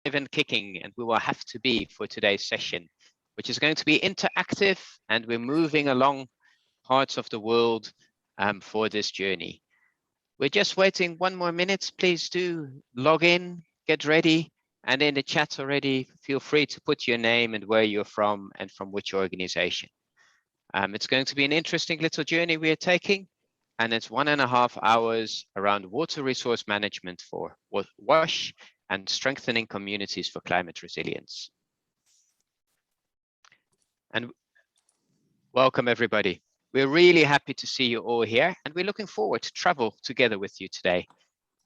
and kicking, and we will have to be for today's session, which is going to be interactive, and we're moving along parts of the world for this journey. We're just waiting 1 more minute. Please do log in, get ready, and in the chat already, feel free to put your name and where you're from and from which organization. It's going to be an interesting little journey we are taking, and it's 1.5 hours around water resource management for WASH and strengthening communities for climate resilience. And welcome everybody. We're really happy to see you all here, and we're looking forward to travel together with you today.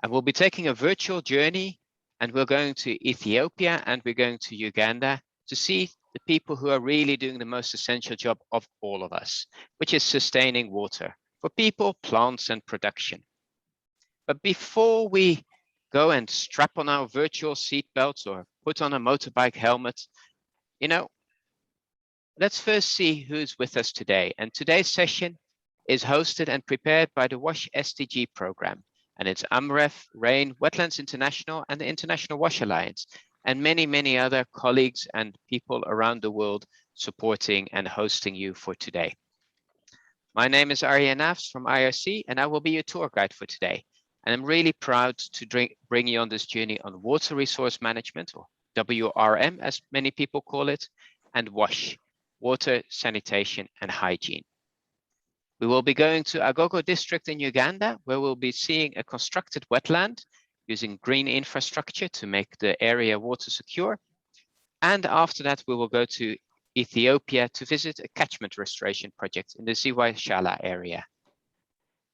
And we'll be taking a virtual journey, and we're going to Ethiopia and we're going to Uganda to see the people who are really doing the most essential job of all of us, which is sustaining water for people, plants, and production. But before we go and strap on our virtual seat belts or put on a motorbike helmet, let's first see who's with us today. And today's session is hosted and prepared by the WASH SDG program. And it's UMREF, RAIN, Wetlands International, and the International WASH Alliance, and many, many other colleagues and people around the world supporting and hosting you for today. My name is Arjen Nafs from IRC, and I will be your tour guide for today. And I'm really proud to bring you on this journey on water resource management, or WRM, as many people call it, and WASH, water, sanitation, and hygiene. We will be going to Agogo district in Uganda, where we'll be seeing a constructed wetland using green infrastructure to make the area water secure. And after that, we will go to Ethiopia to visit a catchment restoration project in the Ziwa Shala area.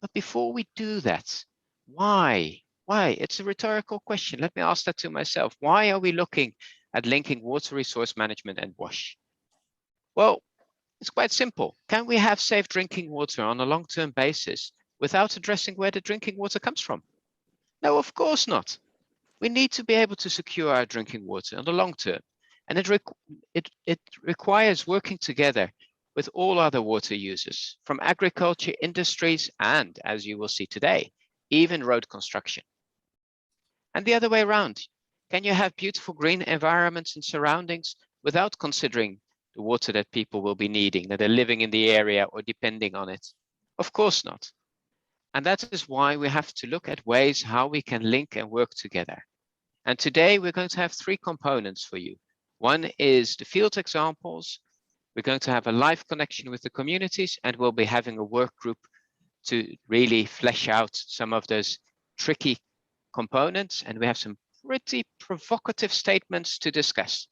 But before we do that, why? It's a rhetorical question. Let me ask that to myself. Why are we looking at linking water resource management and WASH? Well, it's quite simple. Can we have safe drinking water on a long-term basis without addressing where the drinking water comes from? No, of course not. We need to be able to secure our drinking water on the long term. And it requires working together with all other water users, from agriculture, industries, and, as you will see today, even road construction. And the other way around, can you have beautiful green environments and surroundings without considering the water that people will be needing, that are living in the area or depending on it? Of course not. And that is why we have to look at ways how we can link and work together. And today we're going to have 3 components for you. One is the field examples. We're going to have a live connection with the communities, and we'll be having a work group to really flesh out some of those tricky components. And we have some pretty provocative statements to discuss.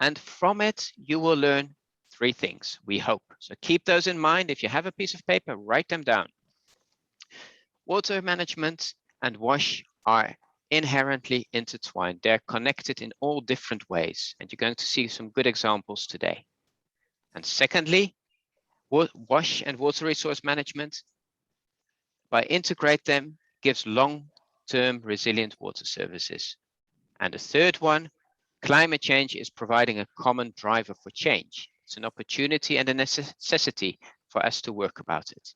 And from it, you will learn 3 things, we hope. So keep those in mind. If you have a piece of paper, write them down. Water management and WASH are inherently intertwined. They're connected in all different ways, and you're going to see some good examples today. And secondly, WASH and water resource management, by integrate them, gives long-term resilient water services. And the third one, climate change is providing a common driver for change. It's an opportunity and a necessity for us to work about it.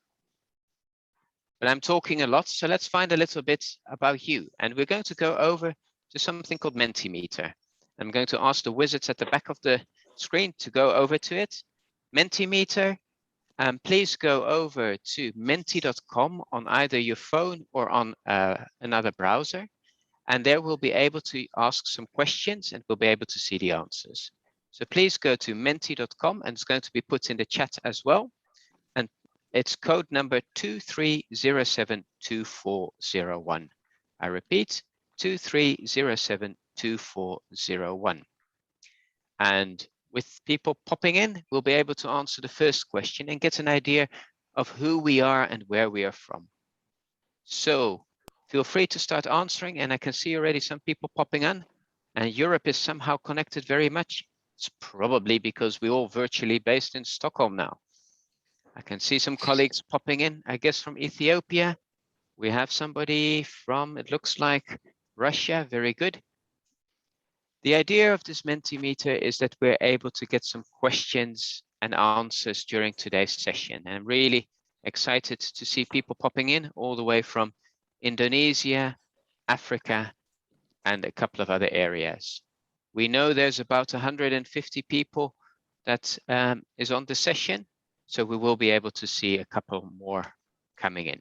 But I'm talking a lot, so let's find a little bit about you. And we're going to go over to something called Mentimeter. I'm going to ask the wizards at the back of the screen to go over to it. Mentimeter, please go over to menti.com on either your phone or on another browser. And there we'll be able to ask some questions and we'll be able to see the answers. So please go to menti.com, and it's going to be put in the chat as well. And it's code number 23072401. I repeat, 23072401. And with people popping in, we'll be able to answer the first question and get an idea of who we are and where we are from. So feel free to start answering, and I can see already some people popping in, and Europe is somehow connected very much. It's probably because we're all virtually based in Stockholm now. I can see some colleagues popping in, I guess from Ethiopia. We have somebody from, it looks like, Russia. Very good. The idea of this Mentimeter is that we're able to get some questions and answers during today's session. And I'm really excited to see people popping in all the way from Indonesia, Africa, and a couple of other areas. We know there's about 150 people that is on the session, so we will be able to see a couple more coming in.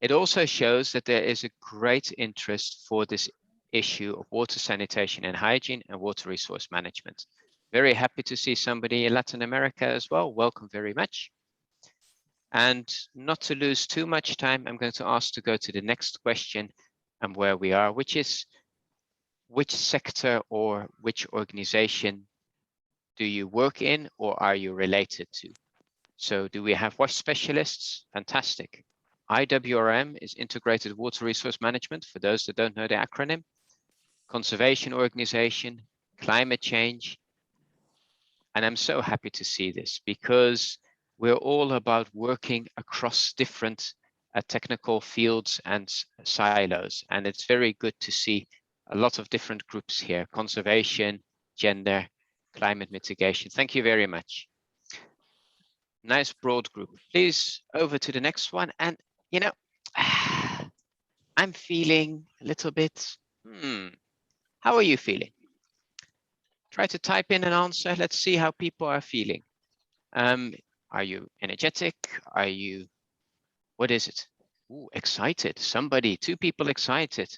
It also shows that there is a great interest for this issue of water sanitation and hygiene and water resource management. Very happy to see somebody in Latin America as well. Welcome very much. And not to lose too much time, I'm going to ask to go to the next question and where we are, which is which sector or which organization do you work in or are you related to? So do we have WASH specialists? Fantastic. IWRM is Integrated Water Resource Management, for those that don't know the acronym. Conservation organization, climate change. And I'm so happy to see this because we're all about working across different technical fields and silos. And it's very good to see a lot of different groups here: conservation, gender, climate mitigation. Thank you very much. Nice broad group. Please over to the next one. And you know, I'm feeling a little bit, how are you feeling? Try to type in an answer. Let's see how people are feeling. Are you energetic? Are you, what is it? Ooh, excited. Somebody, 2 people excited.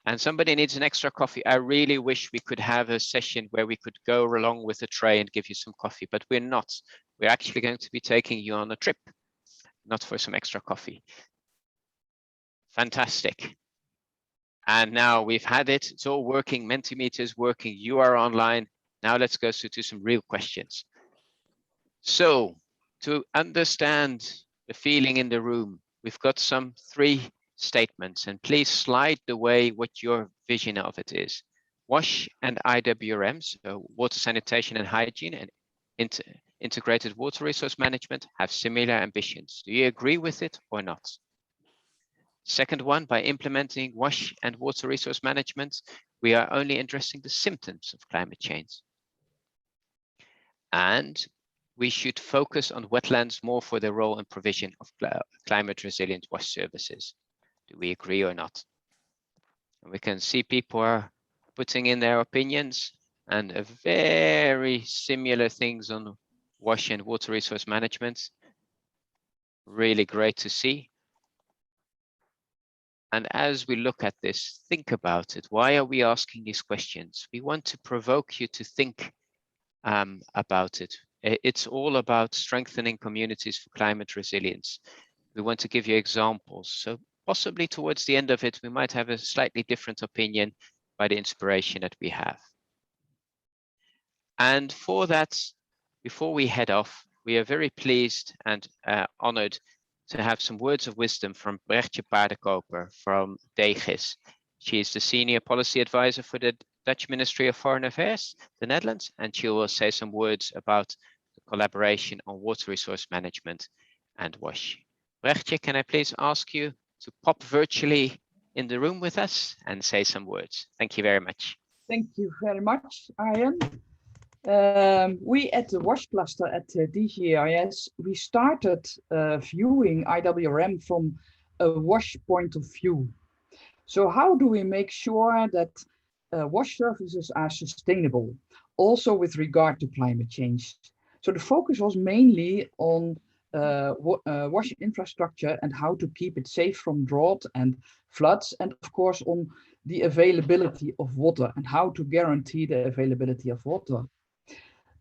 And somebody needs an extra coffee. I really wish we could have a session where we could go along with a tray and give you some coffee, but we're not. We're actually going to be taking you on a trip, not for some extra coffee. Fantastic. And now we've had it. It's all working. Mentimeter is working. You are online. Now let's go to some real questions. So to understand the feeling in the room, we've got some 3 statements, and please slide the way what your vision of it is. WASH and IWRM, so water sanitation and hygiene and integrated water resource management, have similar ambitions. Do you agree with it or not? Second one, by implementing WASH and water resource management, we are only addressing the symptoms of climate change. And we should focus on wetlands more for their role in provision of climate resilient WASH services. Do we agree or not? And we can see people are putting in their opinions and very similar things on WASH and water resource management. Really great to see. And as we look at this, think about it. Why are we asking these questions? We want to provoke you to think about it. It's all about strengthening communities for climate resilience. We want to give you examples. So possibly towards the end of it, we might have a slightly different opinion by the inspiration that we have. And for that, before we head off, we are very pleased and honored to have some words of wisdom from Brechtje Paardenkoper from DGIS. She is the Senior Policy Advisor for the Dutch Ministry of Foreign Affairs, the Netherlands, and she will say some words about the collaboration on water resource management and WASH. Brechtje, can I please ask you to pop virtually in the room with us and say some words? Thank you very much. Thank you very much, Arjen. We at the WASH cluster at DGIS, we started viewing IWRM from a WASH point of view. So how do we make sure that WASH services are sustainable, also with regard to climate change? So the focus was mainly on WASH infrastructure and how to keep it safe from drought and floods, and of course on the availability of water and how to guarantee the availability of water.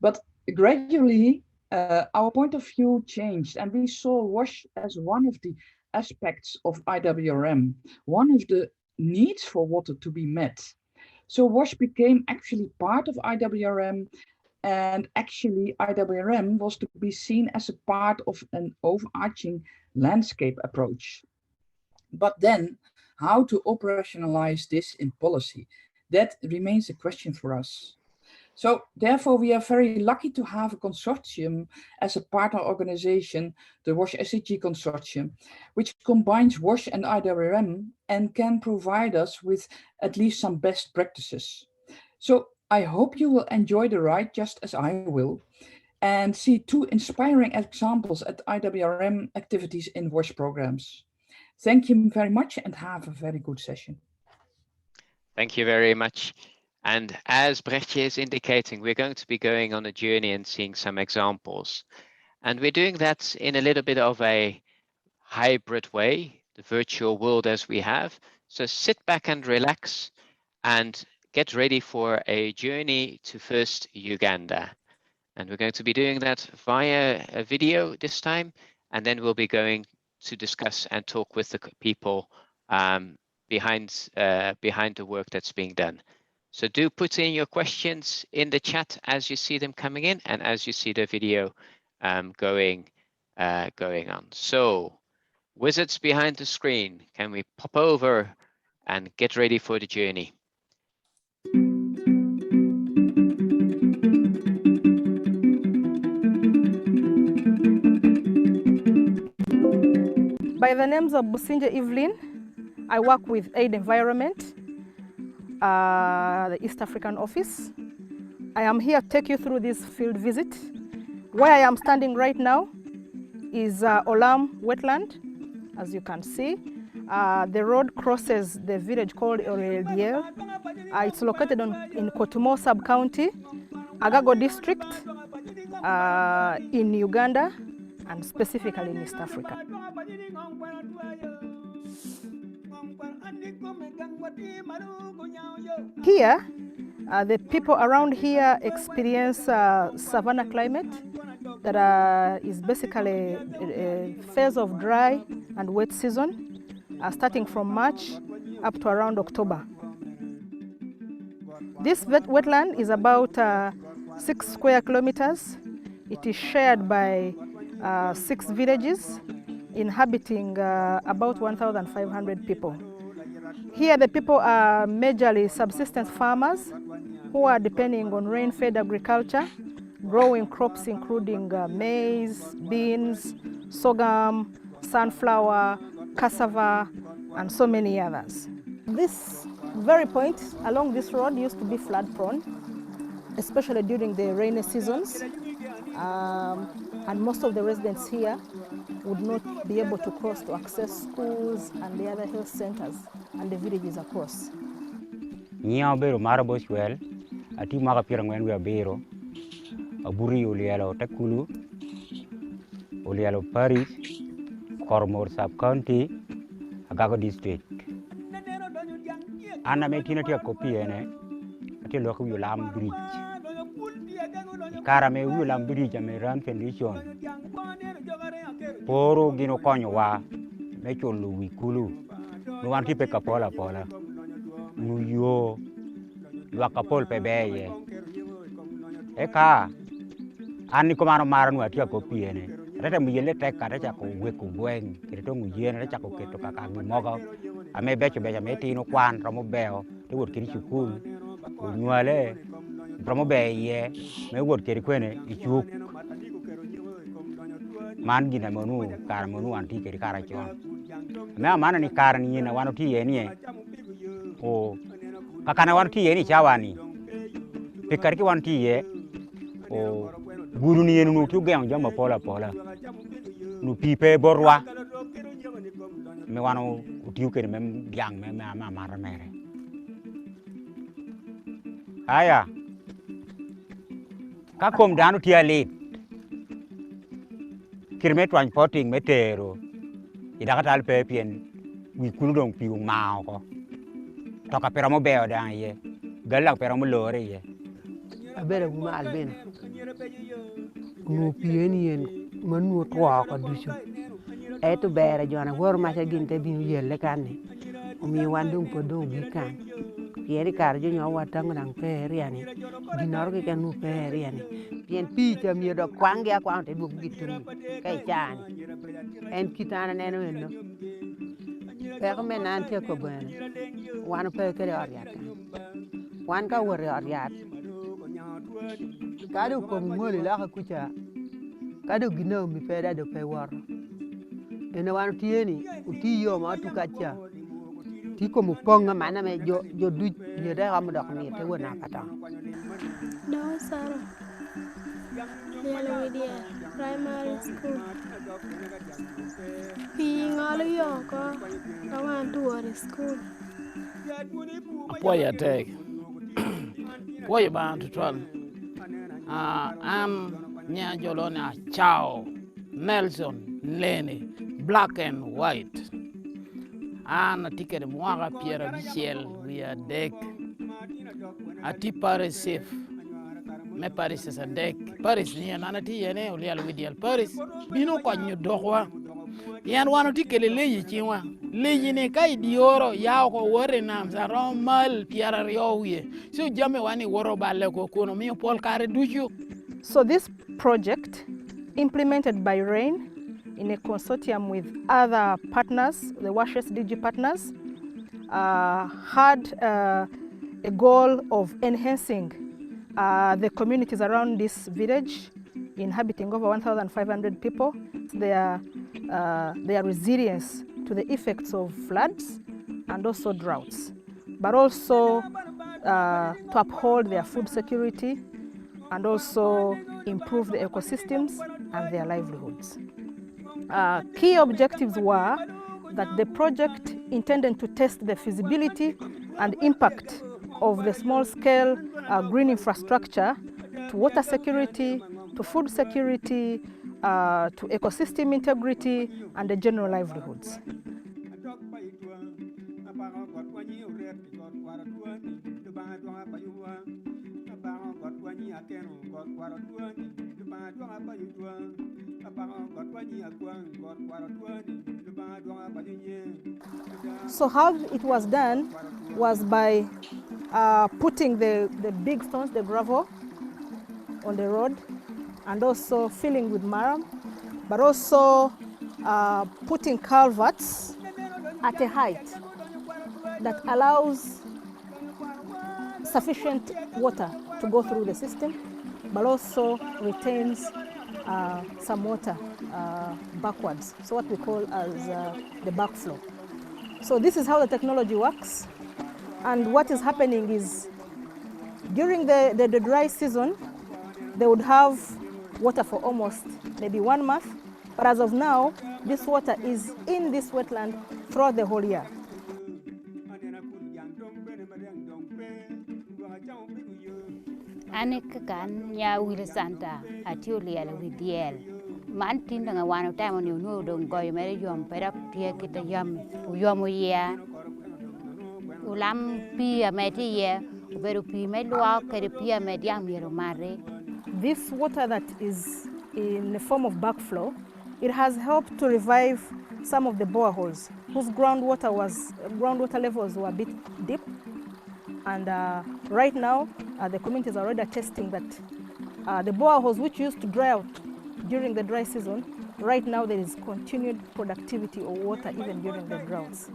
But gradually, our point of view changed, and we saw WASH as one of the aspects of IWRM, one of the needs for water to be met. So WASH became actually part of IWRM, and actually IWRM was to be seen as a part of an overarching landscape approach. But then, how to operationalize this in policy? That remains a question for us. So therefore, we are very lucky to have a consortium as a partner organization, the WASH SDG consortium, which combines WASH and IWRM and can provide us with at least some best practices. So I hope you will enjoy the ride just as I will and see 2 inspiring examples at IWRM activities in WASH programs. Thank you very much and have a very good session. Thank you very much. And as Brechtje is indicating, we're going to be going on a journey and seeing some examples. And we're doing that in a little bit of a hybrid way, the virtual world as we have. So sit back and relax and get ready for a journey to first Uganda. And we're going to be doing that via a video this time. And then we'll be going to discuss and talk with the people behind the work that's being done. So do put in your questions in the chat as you see them coming in and as you see the video going on. So wizards behind the screen, can we pop over and get ready for the journey? By the names of Businje Evelyn, I work with Aid Environment, the East African office. I am here to take you through this field visit. Where I am standing right now is Olam Wetland, as you can see. The road crosses the village called Oreldiel. It's located in Kotumo sub-county, Agago district, in Uganda, and specifically in East Africa. Here, the people around here experience savanna climate that is basically a phase of dry and wet season, starting from March up to around October. This wetland is about 6 square kilometers. It is shared by 6 villages inhabiting about 1,500 people. Here the people are majorly subsistence farmers who are depending on rain-fed agriculture, growing crops including maize, beans, sorghum, sunflower, cassava, and so many others. This very point along this road used to be flood prone, especially during the rainy seasons. And most of the residents here would not be able to cross to access schools and the other health centers and the villages across. Nya bero marabos well, ati maga pirang wen we bero, aburi ulialo Takulu, ulialo Paris, Kormor sub-county, Agago district. Anna metina tia kopi ene, ati loku Ulam bridge. Karame Ulam bridge ame ran condition. Poro gino konyo wa, mecho Wikulu. Nuanti pe kapola pola. Nuyo, luakapol pe beye. Eka, ani komano maranu atia kopi ene. Rete muyele teka recha ko weku buen, kirito muyene recha ko keto kakagi moga. Ame becho becha meti no kwan ramo beo, te wot kiri chukul. Unyuale, ramo beye, me wot kiri kwene ichuk. Man gina monu, kar monu anti kiri kara chon. Me mana ni kar ni na wanu ti yeni o kakana wanu ti yeni chawani. Pikar ki wanu ti ye o guru ni yenu tu gang jama pola pola. Nu pipe borwa. Me wanu utiu ke mem yang me mara mere. Aya. Kakom danu ti ale. Kirme transporting metero. Idakatal pepien Wikulu dong piung mau ko. Toka peramo beo dang ye. Galak peramo lore ye. Abera guma albena. Nu pieni yen manu twa ko dusu. Eto bere jona wor ma cha ginte binu yelle kanne. Omi wandung podong bikan. Pieri karjo nyo watang nang periani. Dinor ke kanu periani. Pien picha mi do kwange akwang te duk gitu. Kai chani. En kitana neno enno. Pero men ante ko bene. Wan pe kere oriat. Wan ka wor oriat. Kadu ko ngoli la ka kucha. Kadu gino mi peda do pe war. Ene wan tieni utiyo ma tu kacha. Ti ko mu ponga mana me jo du ye da am dok mi te wona patang. Dawa Sara. Yellow primary school. Being all yoga, I want to go to school. Apoya tek. Poya ban to tron. Am nya jolona Chao, Nelson, Lenny, black and white. An ticket mwaga Pierre Michel we are deck. Ati Paris safe. Me Paris is a deck. Paris ni anati yene ulial widial Paris. Bino kwa nyudokwa. Yan wano tikele leji chiwa. Leji ne kai dioro yao ko wore nam sa romal Pierre Riowie. So jame wani woro balle ko kono mi pol kare duju. So this project, implemented by RAIN in a consortium with other partners, the WASH SDG partners, had a goal of enhancing the communities around this village, inhabiting over 1,500 people, their resilience to the effects of floods and also droughts, but also to uphold their food security and also improve the ecosystems and their livelihoods. Key objectives were that the project intended to test the feasibility and impact of the small-scale green infrastructure to water security, to food security, to ecosystem integrity, and the general livelihoods. So how it was done was by putting the big stones, the gravel, on the road, and also filling with marram, but also putting culverts at a height that allows sufficient water to go through the system, but also retains some water backwards, so what we call as the backflow. So this is how the technology works, and what is happening is during the dry season, they would have water for almost maybe 1 month, but as of now, this water is in this wetland throughout the whole year. Anek kan ya wile santa atioli ala widiel man tinda nga wano time ni no don goy mere yom pera pie kita yam yom ya ulam pia meti ye uberu pi me lwa kere pia mediam yero mare. This water that is in the form of backflow, it has helped to revive some of the boreholes whose groundwater levels were a bit deep. And right now, the communities are already attesting that the boreholes which used to dry out during the dry season, right now there is continued productivity of water even during the droughts.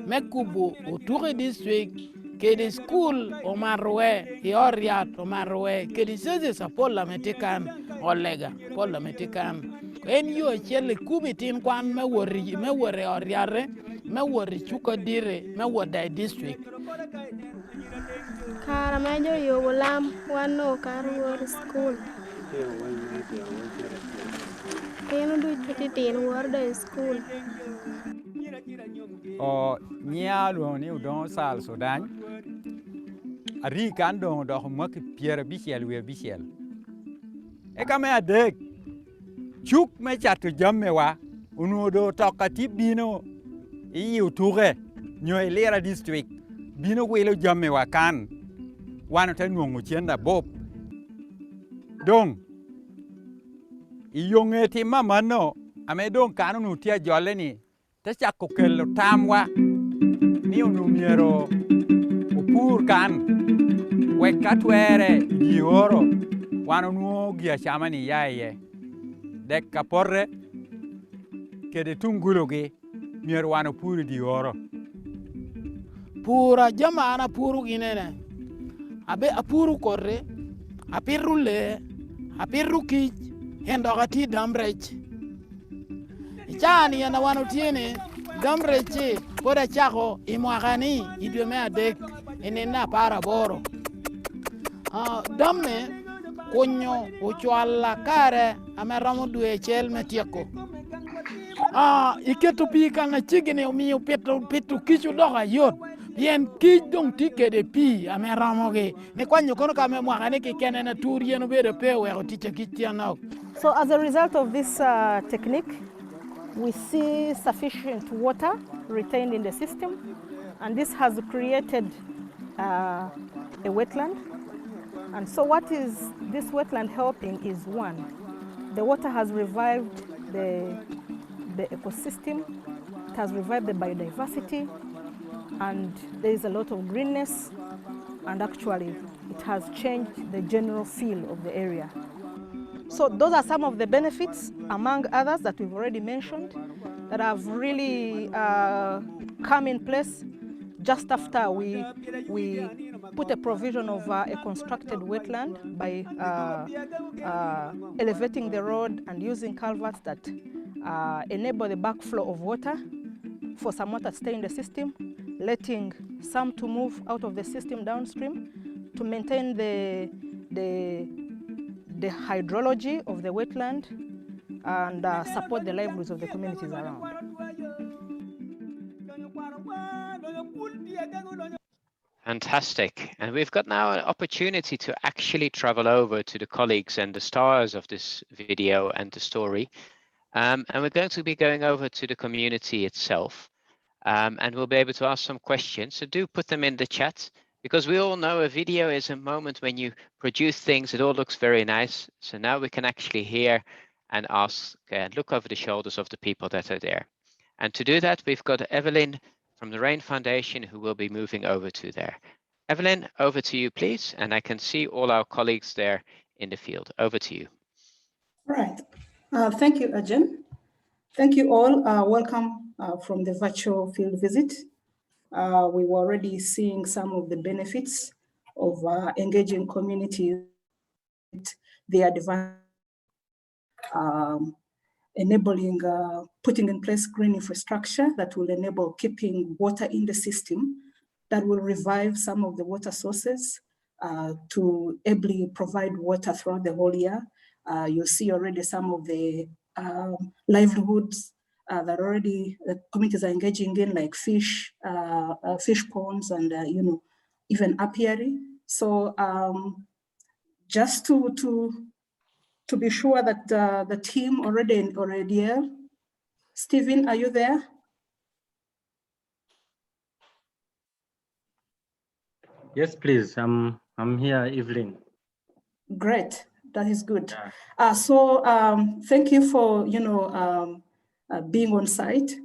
Mekubu utuke district kedi school omarwe ioriat omarwe kedi seze sa pola metikan olega pola metikan en yo chele kubitin kwan me wore oriare me wore chuko dire me wode district. Kara mejo yo Olam wano karu school. Keno du titin warda school. O nya lo ni udon sal Sudan. Ari kan don do mo ki Pierre Michel we Michel. E ka me adek. Chuk me chatu jamme wa unu do tokati bino I utuge nyoy lera district bino welo jamme wa kan wano tan ngongu chenda bob dong iyonge ti mama no ame dong kanu nu tia jole ni ta chakko kello tamwa ni unu miero upur kan we katwere dioro wano nu gia chamani yaye dek kaporre kede tunguloge miero wano puri dioro pura jamana puru ginene abe apuru korre apirule apiruki endogati damrech ichani yana wano tiene damreche poda chako imwakani idwe me adek enena para boro damme kunyo uchwala kare ameramo dwe chel metieko iketo pi kanga chigini omiyo pitu kichu doga yot yen kich dong tikede pi ameramo gi ne kwanyo kono kame mwaka ne kikene na turi yen obede pe weko ticha kichianok. So as a result of this technique, we see sufficient water retained in the system, and this has created a wetland. And so what is this wetland helping is, one, the water has revived the ecosystem, it has revived the biodiversity, and there is a lot of greenness, and actually it has changed the general feel of the area. So those are some of the benefits, among others, that we've already mentioned, that have really come in place just after we put a provision of a constructed wetland by elevating the road and using culverts that enable the backflow of water, for some water to stay in the system, letting some to move out of the system downstream to maintain the hydrology of the wetland and support the livelihoods of the communities around. Fantastic. And we've got now an opportunity to actually travel over to the colleagues and the stars of this video and the story. And we're going to be going over to the community itself. And we'll be able to ask some questions. So do put them in the chat, because we all know a video is a moment when you produce things, it all looks very nice. So now we can actually hear and ask and look over the shoulders of the people that are there. And to do that, we've got Evelyn from the RAIN Foundation who will be moving over to there. Evelyn, over to you, please. And I can see all our colleagues there in the field. Over to you. Right. Thank you, Ajahn. Thank you all. Welcome from the virtual field visit. We were already seeing some of the benefits of engaging communities, the advanced enabling, putting in place green infrastructure that will enable keeping water in the system, that will revive some of the water sources to ably provide water throughout the whole year. You see already some of the livelihoods that already the communities are engaging in, like fish ponds and even apiary. So just to be sure that the team already here. Stephen, are you there? Yes, please. I'm here, Evelyn. Great, that is good. Yeah. So thank you for being on site.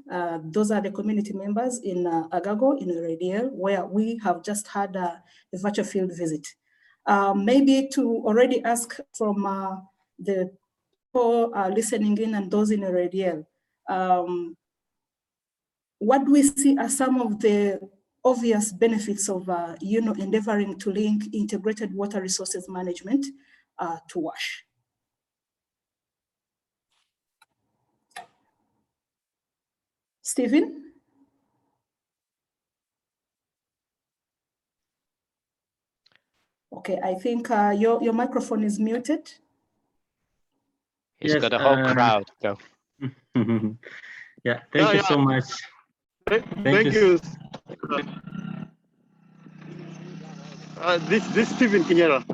Those are the community members in Agago in Radiel, where we have just had a virtual field visit. Maybe to already ask from the people listening in and those in Radiel, what do we see as some of the obvious benefits of endeavoring to link integrated water resources management to WASH? Stephen? Okay, I think your microphone is muted. He's got a whole crowd. Go. Yeah, thank you so much. Thank you. This is Stephen Kinyera.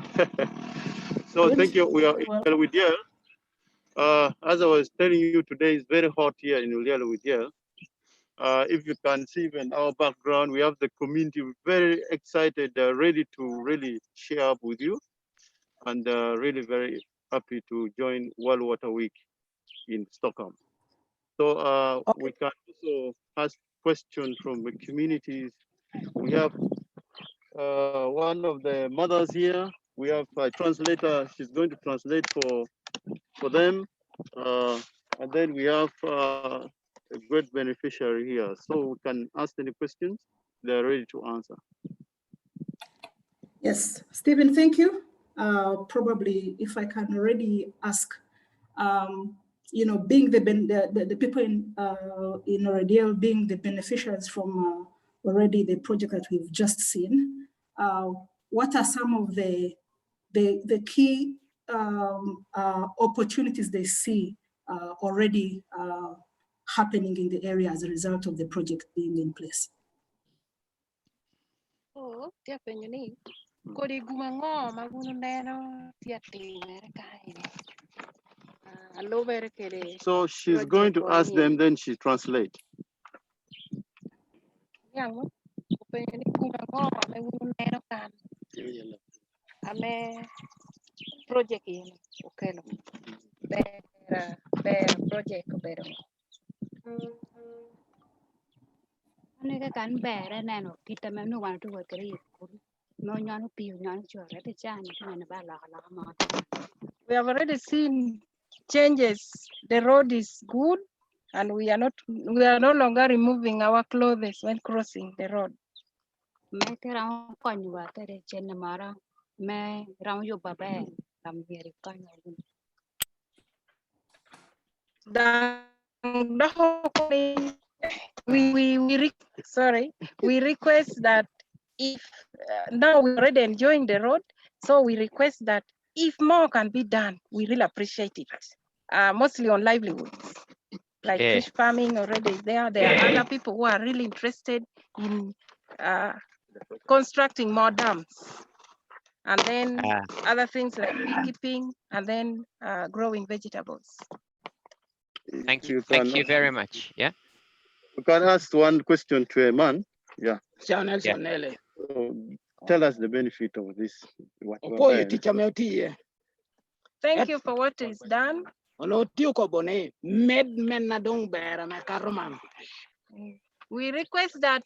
So thank you. We are with you. As I was telling you, today is very hot here in Ulialu. If you can see in our background, we have the community very excited, ready to really share up with you, and really very happy to join World Water Week in Stockholm. So we can also ask questions from the communities. We have one of the mothers here. We have a translator. She's going to translate for them. And then we have a great beneficiary here. So we can ask any questions. They're ready to answer. Yes, Stephen, thank you. Probably if I can already ask, being the people in Radiel being the beneficiaries from already the project that we've just seen, what are some of the key opportunities they see already happening in the area as a result of the project being in place. Oh, tiap penyo ni. Kodi gumango maguno neno tiap tingere kaini. Allo bere kere. So she's going to ask them, then she translate. Yang penyo ni gumango maguno neno kan. Ame project ini. Okay lo. Bere project ko bere. Nega kan bere neno kita menu wan tu kere ikul. No nyano piu nyano chore te chani kana ba la ma. We have already seen changes. The road is good, and we are no longer removing our clothes when crossing the road. Me kera konyu ba tere chen mara me ram yo babe ram yeri kanyu. We request that if now we're already enjoying the road, so we request that if more can be done, we really appreciate it. Mostly on livelihoods, like fish farming already is there. There are other people who are really interested in constructing more dams, and then other things like beekeeping, and then growing vegetables. Thank you very much. Yeah. We can ask one question to a man. Yeah. Yeah. Tell us the benefit of this. Thank you for what is done. We request that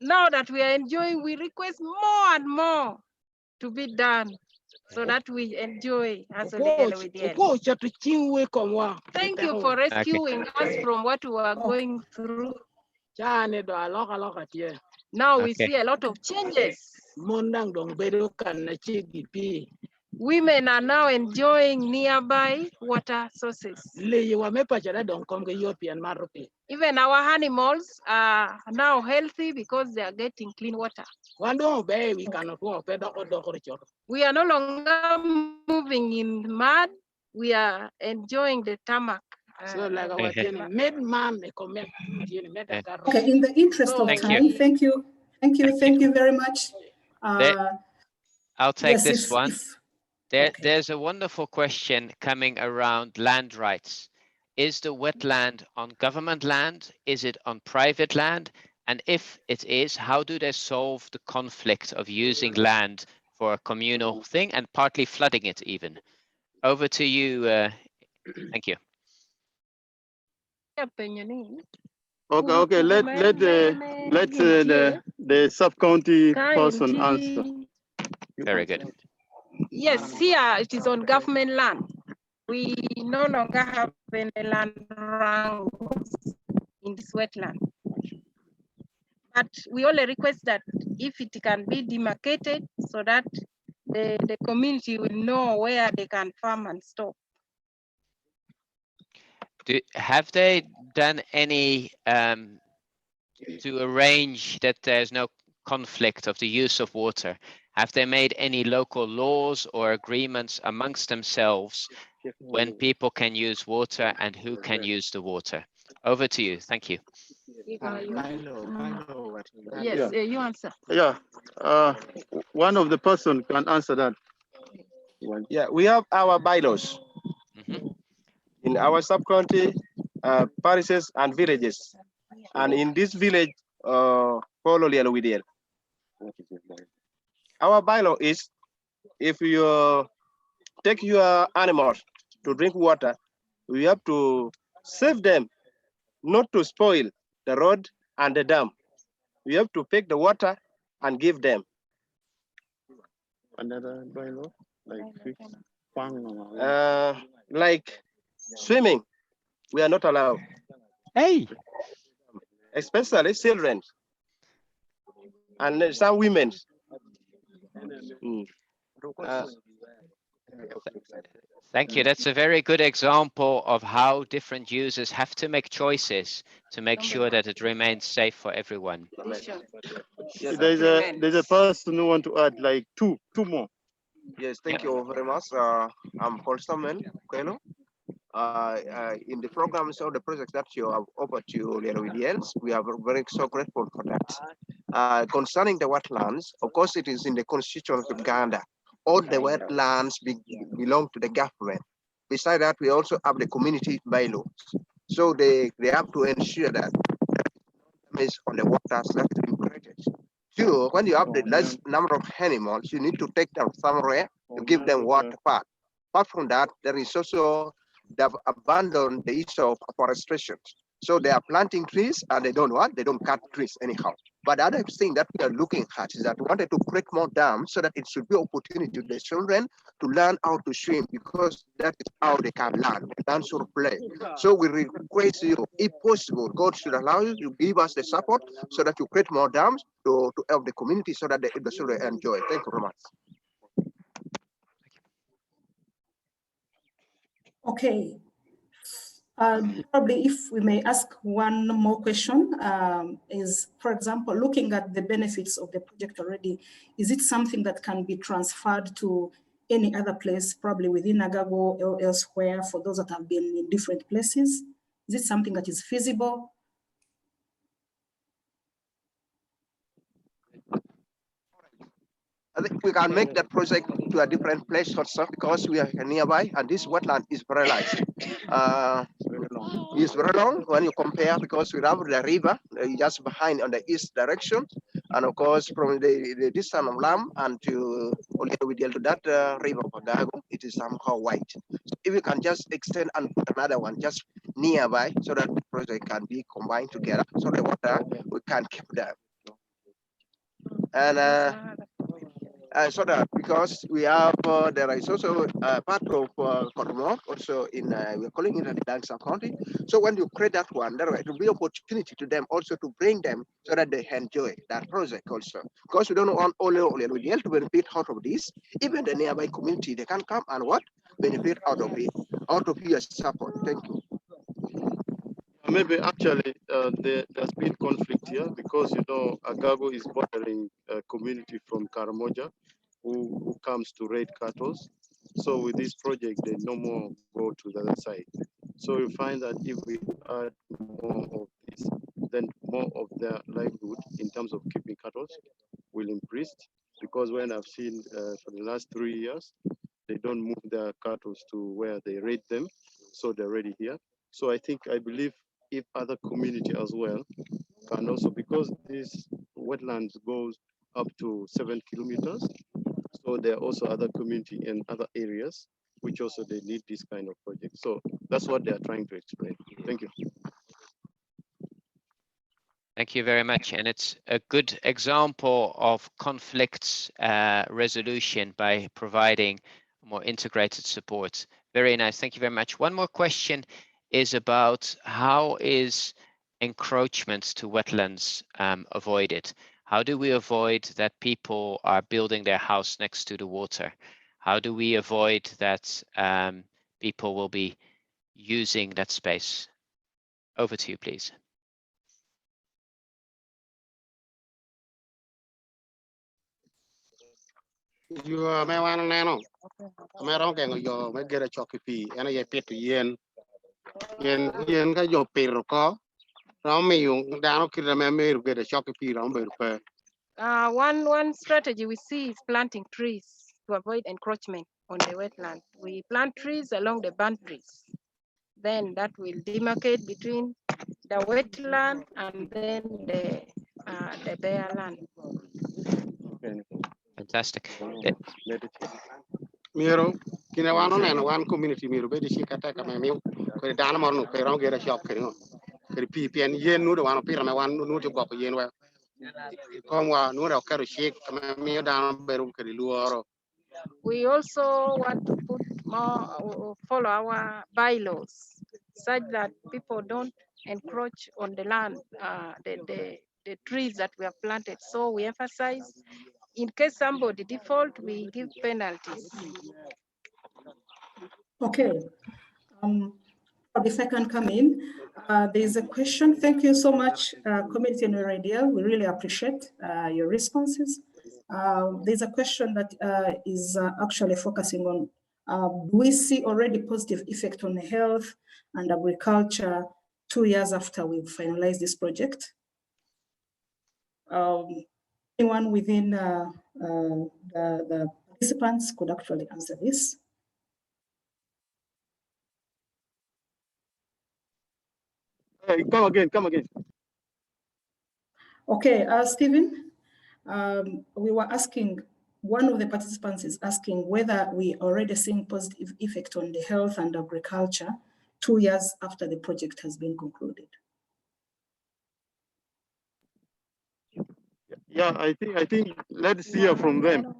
now that we are enjoying, we request more and more to be done so that we enjoy as a Thank you for rescuing us from what we are going through. Now we see a lot of changes. Women are now enjoying nearby water sources. Even our animals are now healthy because they are getting clean water. We are no longer moving in mud. We are enjoying the tarmac. Okay, in the interest of time, thank you very much. I'll take this one. There's a wonderful question coming around land rights. Is the wetland on government land? Is it on private land? And if it is, how do they solve the conflict of using land for a communal thing and partly flooding it even? Over to you. Thank you. Okay. Let the sub-county person answer. Very good. Yes, here it is on government land. We no longer have any land wrangles in this wetland. But we only request that if it can be demarcated so that the community will know where they can farm and stop. Have they done any to arrange that there's no conflict of the use of water? Have they made any local laws or agreements amongst themselves when people can use water and who can use the water? Over to you. Thank you. Yes, you answer. Yeah, one of the person can answer that. Yeah, we have our bylaws in our sub-county, parishes and villages. And in this village, our bylaw is if you take your animals to drink water, we have to save them, not to spoil the road and the dam. We have to pick the water and give them. Another bylaw, like swimming, we are not allowed. Hey, especially children and some women. Thank you. That's a very good example of how different users have to make choices to make sure that it remains safe for everyone. There's a person who want to add like two more. Yes, thank you very much. I'm Paul Samuel Kwelo. In the programs or the projects that you have offered to LWDLs, we are very so grateful for that. Concerning the wetlands, of course, it is in the constitution of Uganda. All the wetlands belong to the government. Besides that, we also have the community bylaws. So they have to ensure that is on the waters that have been created. Two, when you have the less number of animals, you need to take them somewhere to give them water part. Apart from that, there is also they've abandoned the issue of afforestation. So they are planting trees and they don't what? They don't cut trees anyhow. But the other thing that we are looking at is that we wanted to create more dams so that it should be opportunity to the children to learn how to swim, because that is how they can learn should play. So we request you, if possible, God should allow you to give us the support so that you create more dams to help the community so that the children enjoy. Thank you very much. Okay. Probably if we may ask one more question, is, for example, looking at the benefits of the project already, is it something that can be transferred to any other place, probably within Agago or elsewhere, for those that have been in different places? Is it something that is feasible? I think we can make that project to a different place also, because we are nearby and this wetland is very large. It's very long when you compare, because we have the river just behind on the east direction. And of course, from the distance of Lam and to that river of Agago, it is somehow wide. So if we can just extend and put another one just nearby so that the project can be combined together, so the water we can keep there. And so that, because we have there is also part of Kotomo also in we're calling it the Dansa County. So when you create that one, there will be opportunity to them also to bring them so that they enjoy that project also. Because we don't want only to benefit out of this, even the nearby community they can come and what benefit out of it, out of your support. Thank you. Maybe actually there's been conflict here, because you know Agago is bordering a community from Karamoja who comes to raid cattle. So with this project, they no more go to the other side. So you find that if we add more of this, then more of their livelihood in terms of keeping cattle will increase. Because when I've seen for the last 3 years, they don't move their cattle to where they raid them, so they're already here. So I believe if other community as well can also, because this wetlands goes up to 7 kilometers, so there are also other community in other areas which also they need this kind of project. So that's what they are trying to explain. Thank you. Thank you very much. And it's a good example of conflicts resolution by providing more integrated support. Very nice. Thank you very much. One more question is about how is encroachment to wetlands avoided? How do we avoid that people are building their house next to the water? How do we avoid that people will be using that space? Over to you, please. You may want to know. I don't get your may get a chocolate pea and I pet yen got your perro. Round me, you down to the memory get a chocolate pea on the One strategy we see is planting trees to avoid encroachment on the wetland. We plant trees along the boundaries. Then that will demarcate between the wetland and then the bare land. Fantastic. Miro, Kinawan and one community Miro, but she can take a meal. Could down on no pay, get a shop. Could PP and yen no one appear and I want no to go up yen well. Come on, no carry shake, me down bedroom, We also want to put more, follow our bylaws such that people don't encroach on the land, the trees that we have planted. So we emphasize, in case somebody default, we give penalties. Okay. If I can come in, there's a question. Thank you so much, Community and Radio. We really appreciate your responses. There's a question that is actually focusing on, do we see already positive effect on health and agriculture 2 years after we've finalized this project? Anyone within the participants could actually answer this. Hey, come again. Okay, Stephen, we were asking, one of the participants is asking whether we already seeing positive effect on the health and agriculture 2 years after the project has been concluded. Yeah, I think let's hear from them.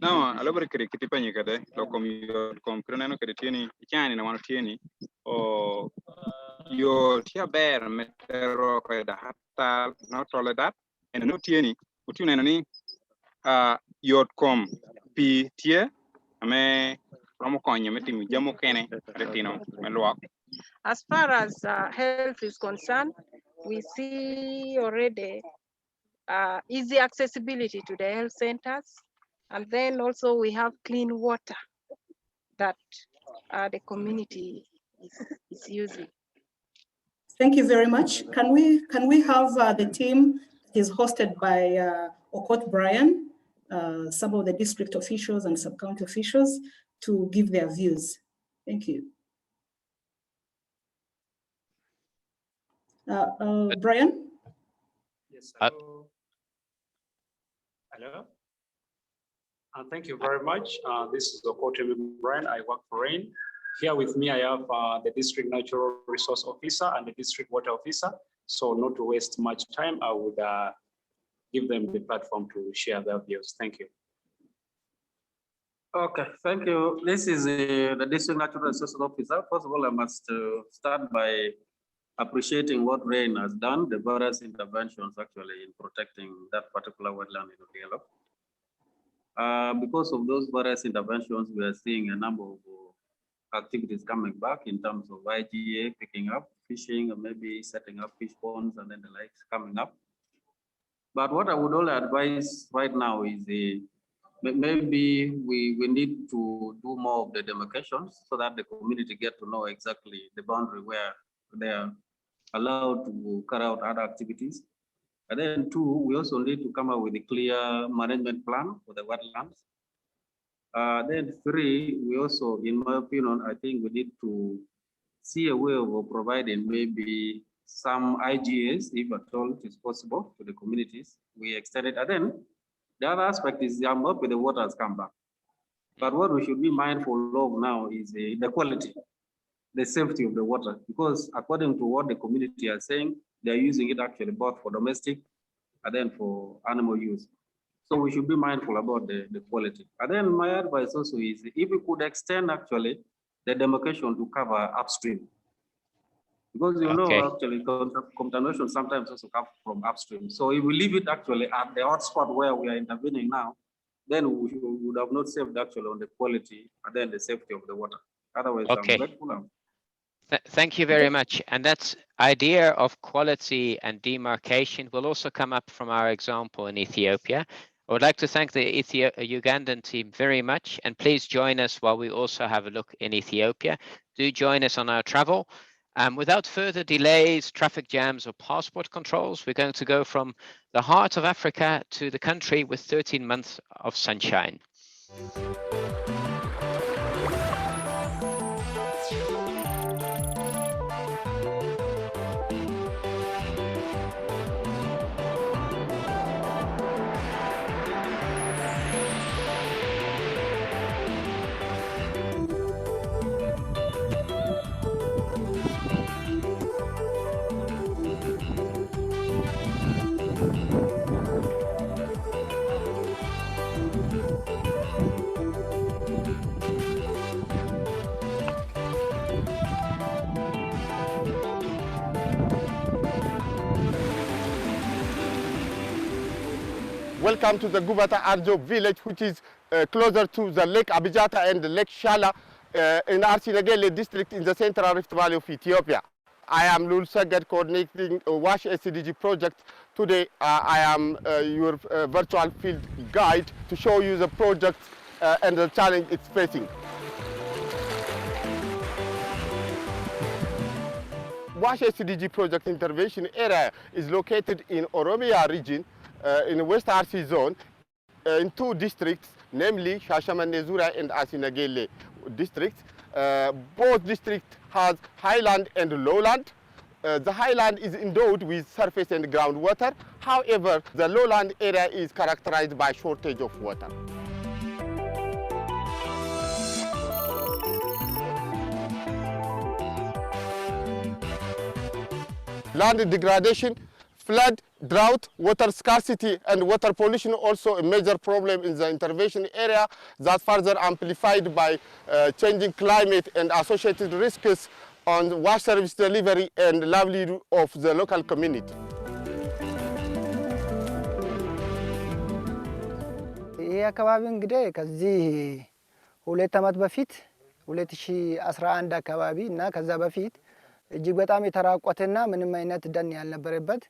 No, allora che ti pensi che lo comprano che tieni chiani non tieni o io ti aber metterò che da hatta no toledat e non tieni utune nani io com pi tie ame promo cogne metti mi jamo kene retino me lo. As far as health is concerned, we see already easy accessibility to the health centers. And then also we have clean water that the community is using. Thank you very much. Can we have the team is hosted by Okot Brian, some of the district officials and sub-county officials to give their views. Thank you. Brian? Yes. Hello. Thank you very much. This is Okot Brian. I work for RAIN. Here with me, I have the District Natural Resource Officer and the District Water Officer. So not to waste much time, I would give them the platform to share their views. Thank you. Okay, thank you. This is the District Natural Resources Officer. First of all, I must start by appreciating what RAIN has done, the various interventions actually in protecting that particular wetland in Uganda. Because of those various interventions, we are seeing a number of activities coming back in terms of IGA picking up, fishing, or maybe setting up fish ponds and then the likes coming up. But what I would only advise right now is maybe we need to do more of the demarcations so that the community get to know exactly the boundary where they are allowed to carry out other activities. And then two, we also need to come up with a clear management plan for the wetlands. Then three, we also, in my opinion, I think we need to see a way of providing maybe some IGAs, if at all it is possible, to the communities. We extended, and then the other aspect is I'm up with the water has come back. But what we should be mindful of now is the quality, the safety of the water, because according to what the community are saying, they're using it actually both for domestic and then for animal use. So we should be mindful about the quality. And then my advice also is if we could extend actually the demarcation to cover upstream. Because you know actually contamination sometimes also comes from upstream. So if we leave it actually at the hotspot where we are intervening now, then we would have not saved actually on the quality and then the safety of the water. Otherwise, I'm grateful. Thank you very much. And that idea of quality and demarcation will also come up from our example in Ethiopia. I would like to thank the Ugandan team very much, and please join us while we also have a look in Ethiopia. Do join us on our travel. Without further delays, traffic jams or passport controls, we're going to go from the heart of Africa to the country with 13 months of sunshine. Welcome to the Gubata Arjo village, which is closer to the Lake Abijata and the Lake Shala in Arsinagele district in the Central Rift Valley of Ethiopia. I am Lul Sagad, coordinating a WASH SDG project. Today I am your virtual field guide to show you the project and the challenge it's facing. WASH SDG project intervention area is located in Oromia region in the West RC zone in two districts, namely Shashamane Zura and Asinagele districts. Both districts has highland and lowland. The highland is endowed with surface and groundwater. However, the lowland area is characterized by shortage of water. Land degradation, flood, drought, water scarcity, and water pollution also a major problem in the intervention area, that further amplified by changing climate and associated risks on wash service delivery and livelihood of the local community. ይህ አካባቢ እንግዲህ ከዚህ 2 ዓመት በፊት 2011 አካባቢ እና ከዛ በፊት እጅግ በጣም የተራቆተና ምንም አይነት ደን ያልነበረበት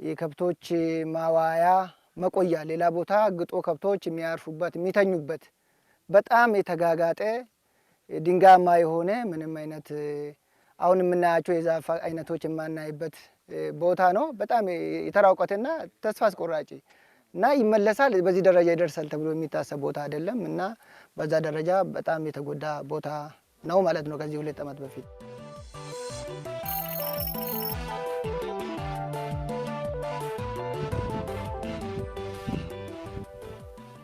የከብቶች ማዋያ መቆያ ሌላ ቦታ ግጦ ከብቶች የሚያርፉበት የሚተኙበት በጣም የተጋጋጠ ድንጋያማ የሆነ ምንም አይነት አሁን የምናያቸው የዛፍ አይነቶች የማናይበት ቦታ ነው። በጣም የተራቆተና ተስፋ አስቆራጭ እና ይመለሳል በዚህ ደረጃ ይደርሳል ተብሎ የሚታሰብ ቦታ አይደለም እና በዛ ደረጃ በጣም የተጎዳ ቦታ ነው ማለት ነው ከዚህ 2 ዓመት በፊት።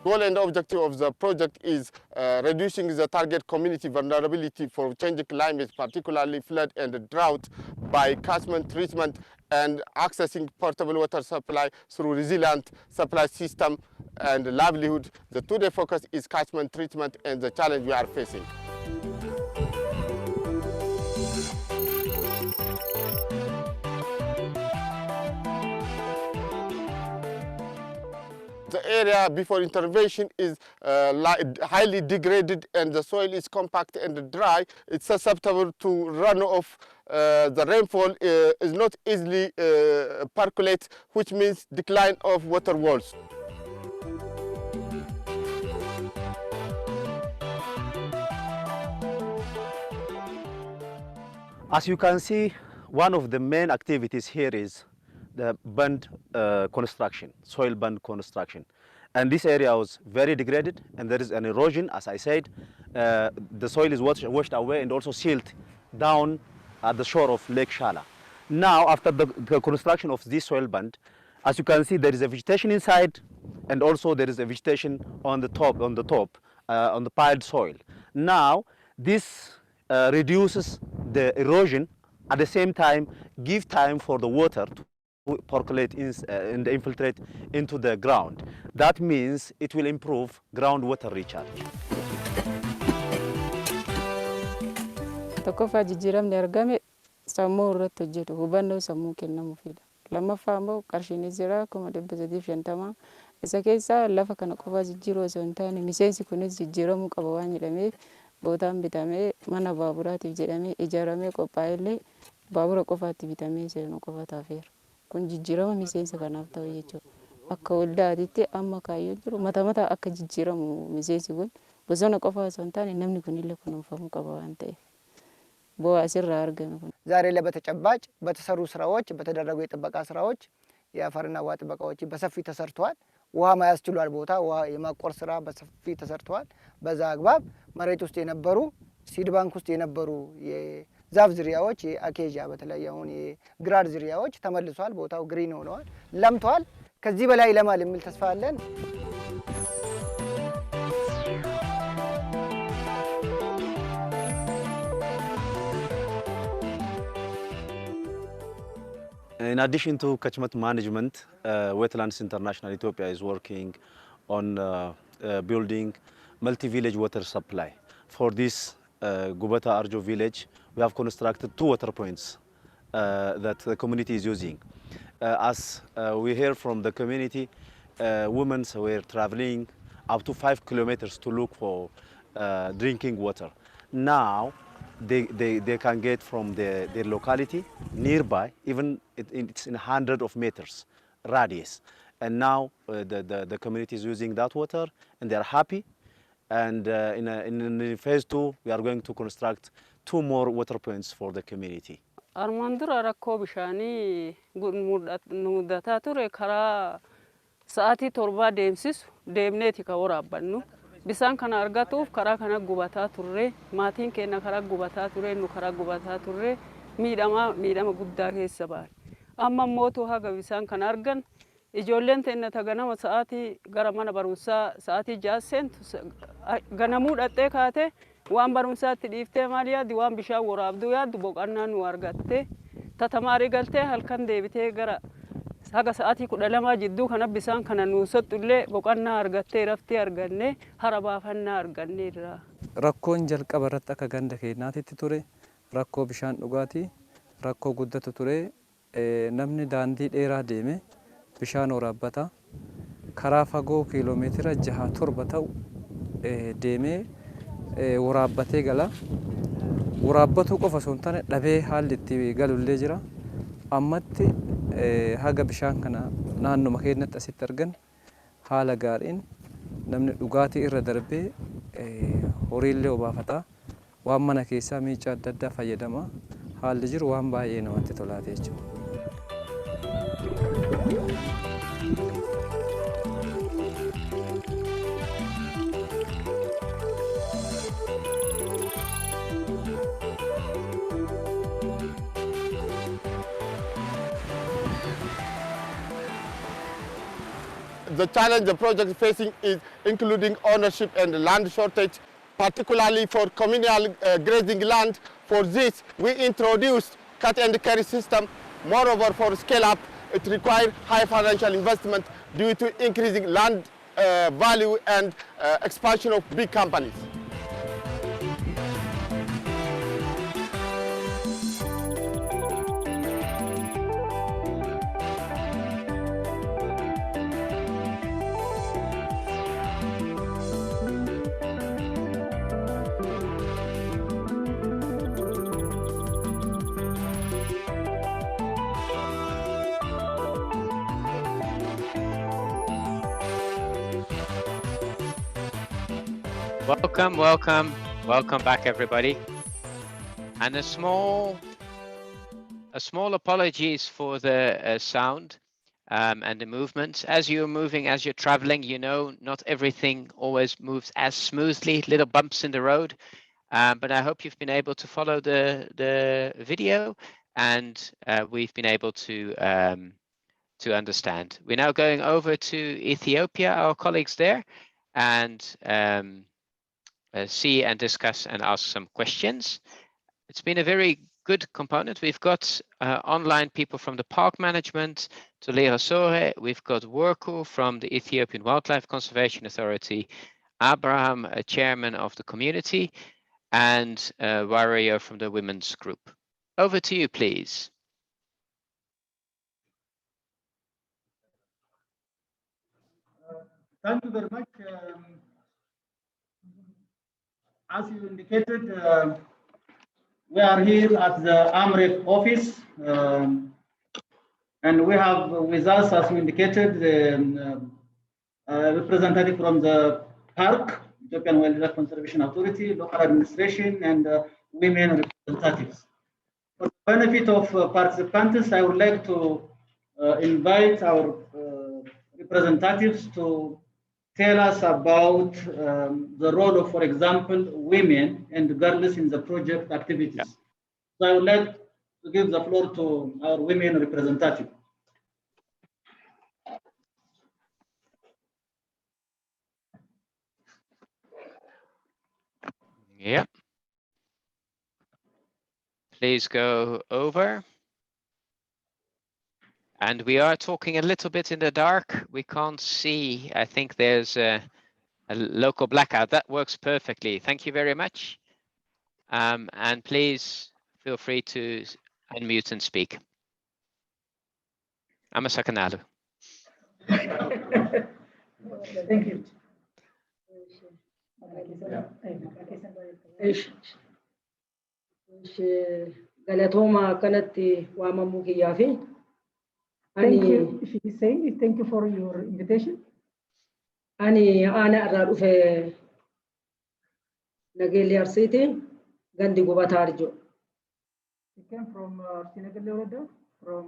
Goal and objective of the project is reducing the target community vulnerability for changing climate, particularly flood and drought, by catchment treatment and accessing portable water supply through resilient supply system and livelihood. The today focus is catchment treatment and the challenge we are facing. The area before intervention is highly degraded and the soil is compact and dry. It's susceptible to runoff. The rainfall is not easily percolate, which means decline of water walls. As you can see, one of the main activities here is the bund construction, soil bund construction. And this area was very degraded and there is an erosion, as I said. The soil is washed away and also sealed down at the shore of Lake Shala. Now, after the construction of this soil bund, as you can see, there is a vegetation inside and also there is a vegetation on the top, on the piled soil. Now, this reduces the erosion, at the same time, give time for the water to percolate and infiltrate into the ground. That means it will improve groundwater recharge. Tokofa jijiram nergame samur tojeto hubando samuke namufida. Lama fambo karshini zira kuma de positive yantama. Isakesa lafa kana kofa jijiro zontani misensi kunu jijiramu kabawani lame botam bitame mana baburati jedame ijarame kopaile babura kofati bitame seno kofa tafir. Kun jijjiirama miseensa kanaaf ta'u jechuudha. Akka waldaatitti amma kaayyoo jiru mata akka jijjiiramu miseensi kun bosona qofa osoo hin taane namni kunillee kunuunfamuu qaba waan ta'eef bu'aa asirraa argame kun ዛሬ ላይ በተጨባጭ በተሰሩ ስራዎች በተደረጉ የጥበቃ ስራዎች የአፈርና ውሃ ጥበቃዎች በሰፊ ተሰርተዋል። ውሃ መያዝ ችሏል። ቦታ ውሃ የማቆር ስራ በሰፊ ተሰርተዋል። በዛ አግባብ መሬት ውስጥ የነበሩ ሲድ ባንክ ውስጥ የነበሩ ዛፍ ዝርያዎች የአኬዣ በተለይ አሁን የግራር ዝርያዎች ተመልሷል። ቦታው ግሪን ሆኗል፣ ለምቷል። ከዚህ በላይ ይለማል የሚል ተስፋ አለን። In addition to catchment management, Wetlands International Ethiopia is working on building multi-village water supply. For this Gubata Arjo village, we have constructed 2 water points that the community is using. As we hear from the community, women were traveling up to 5 kilometers to look for drinking water. Now they can get from their locality nearby, even it's in hundreds of meters radius. And now the community is using that water and they're happy. And in phase 2, we are going to construct 2 more water points for the community. Armandura rakkoo bishaanii mudataa ture karaa sa'aatii 7 deemsisu deemneeti ka waraabbannu. Bisaan kana argatuuf karaa kana gubataa turre, maatiin keenya karaa gubataa ture, nu karaa gubataa turre, miidhama guddaa keessa baane. Amma mootu haga bisaan kana argan ijoolleen teenya ganama sa'aatii gara mana barumsaa sa'aatii 6 seentu ganamuu dhattee kaate waan barumsaatti dhiiftee maal yaaddi waan bishaan waraabdu yaaddu boqonnaa nu argatte tatamaarii galtee halkan deebitee gara haga sa'aatii 12 jidduu kana bisaan kana nu sottullee boqonnaa argattee raftii arganne hara baafannaa arganneerra. Rakkoon jalqaba irratti akka ganda keenyaatti ture rakkoo bishaan dhugaatii rakkoo guddatu ture. Namni daandii dheeraa deeme bishaan waraabbata karaa fagoo kiiloomeetira 6-7 ta'u deemee waraabbatee gala. Waraabbatu qofa osoo hin taane dhabee haalli itti galullee jira. Ammatti haga bishaan kana naannoma keenyatti asitti argan haala gaariin namni dhugaatii irra darbee horiillee obaafata. Waan mana keessaa miicaa adda addaa fayyadama. Haalli jiru waan baay'ee namatti tolaate jechuudha. The challenge the project is facing is including ownership and land shortage, particularly for communal grazing land. For this, we introduced cut and carry system. Moreover, for scale up, it requires high financial investment due to increasing land value and expansion of big companies. Welcome back, everybody. And a small apologies for the sound and the movements. As you're moving, as you're traveling, you know, not everything always moves as smoothly, little bumps in the road. But I hope you've been able to follow the video and we've been able to understand. We're now going over to Ethiopia, our colleagues there, and see and discuss and ask some questions. It's been a very good component. We've got online people from the park management to Sore. We've got Worku from the Ethiopian Wildlife Conservation Authority, Abraham, a chairman of the community, and Wario from the women's group. Over to you, please. Thank you very much. As you indicated, we are here at the AMREF office, and we have with us, as you indicated, the representative from the park, Ethiopian Wildlife Conservation Authority, local administration, and women representatives. For the benefit of participants, I would like to invite our representatives to tell us about the role of, for example, women and girls in the project activities. Yeah. So I would like to give the floor to our women representative. Yeah. Please go over. And we are talking a little bit in the dark. We can't see. I think there's a local blackout. That works perfectly. Thank you very much. And please feel free to unmute and speak. I'm a Sakanalu. Thank you. Galatoma kanatti waamamuu kiyyaa fi Thank you. She is saying thank you for your invitation. ani ana irraa dhufe Nageelli Arsiiti gandi gubataa arjo. She came from Sinagalle Road, from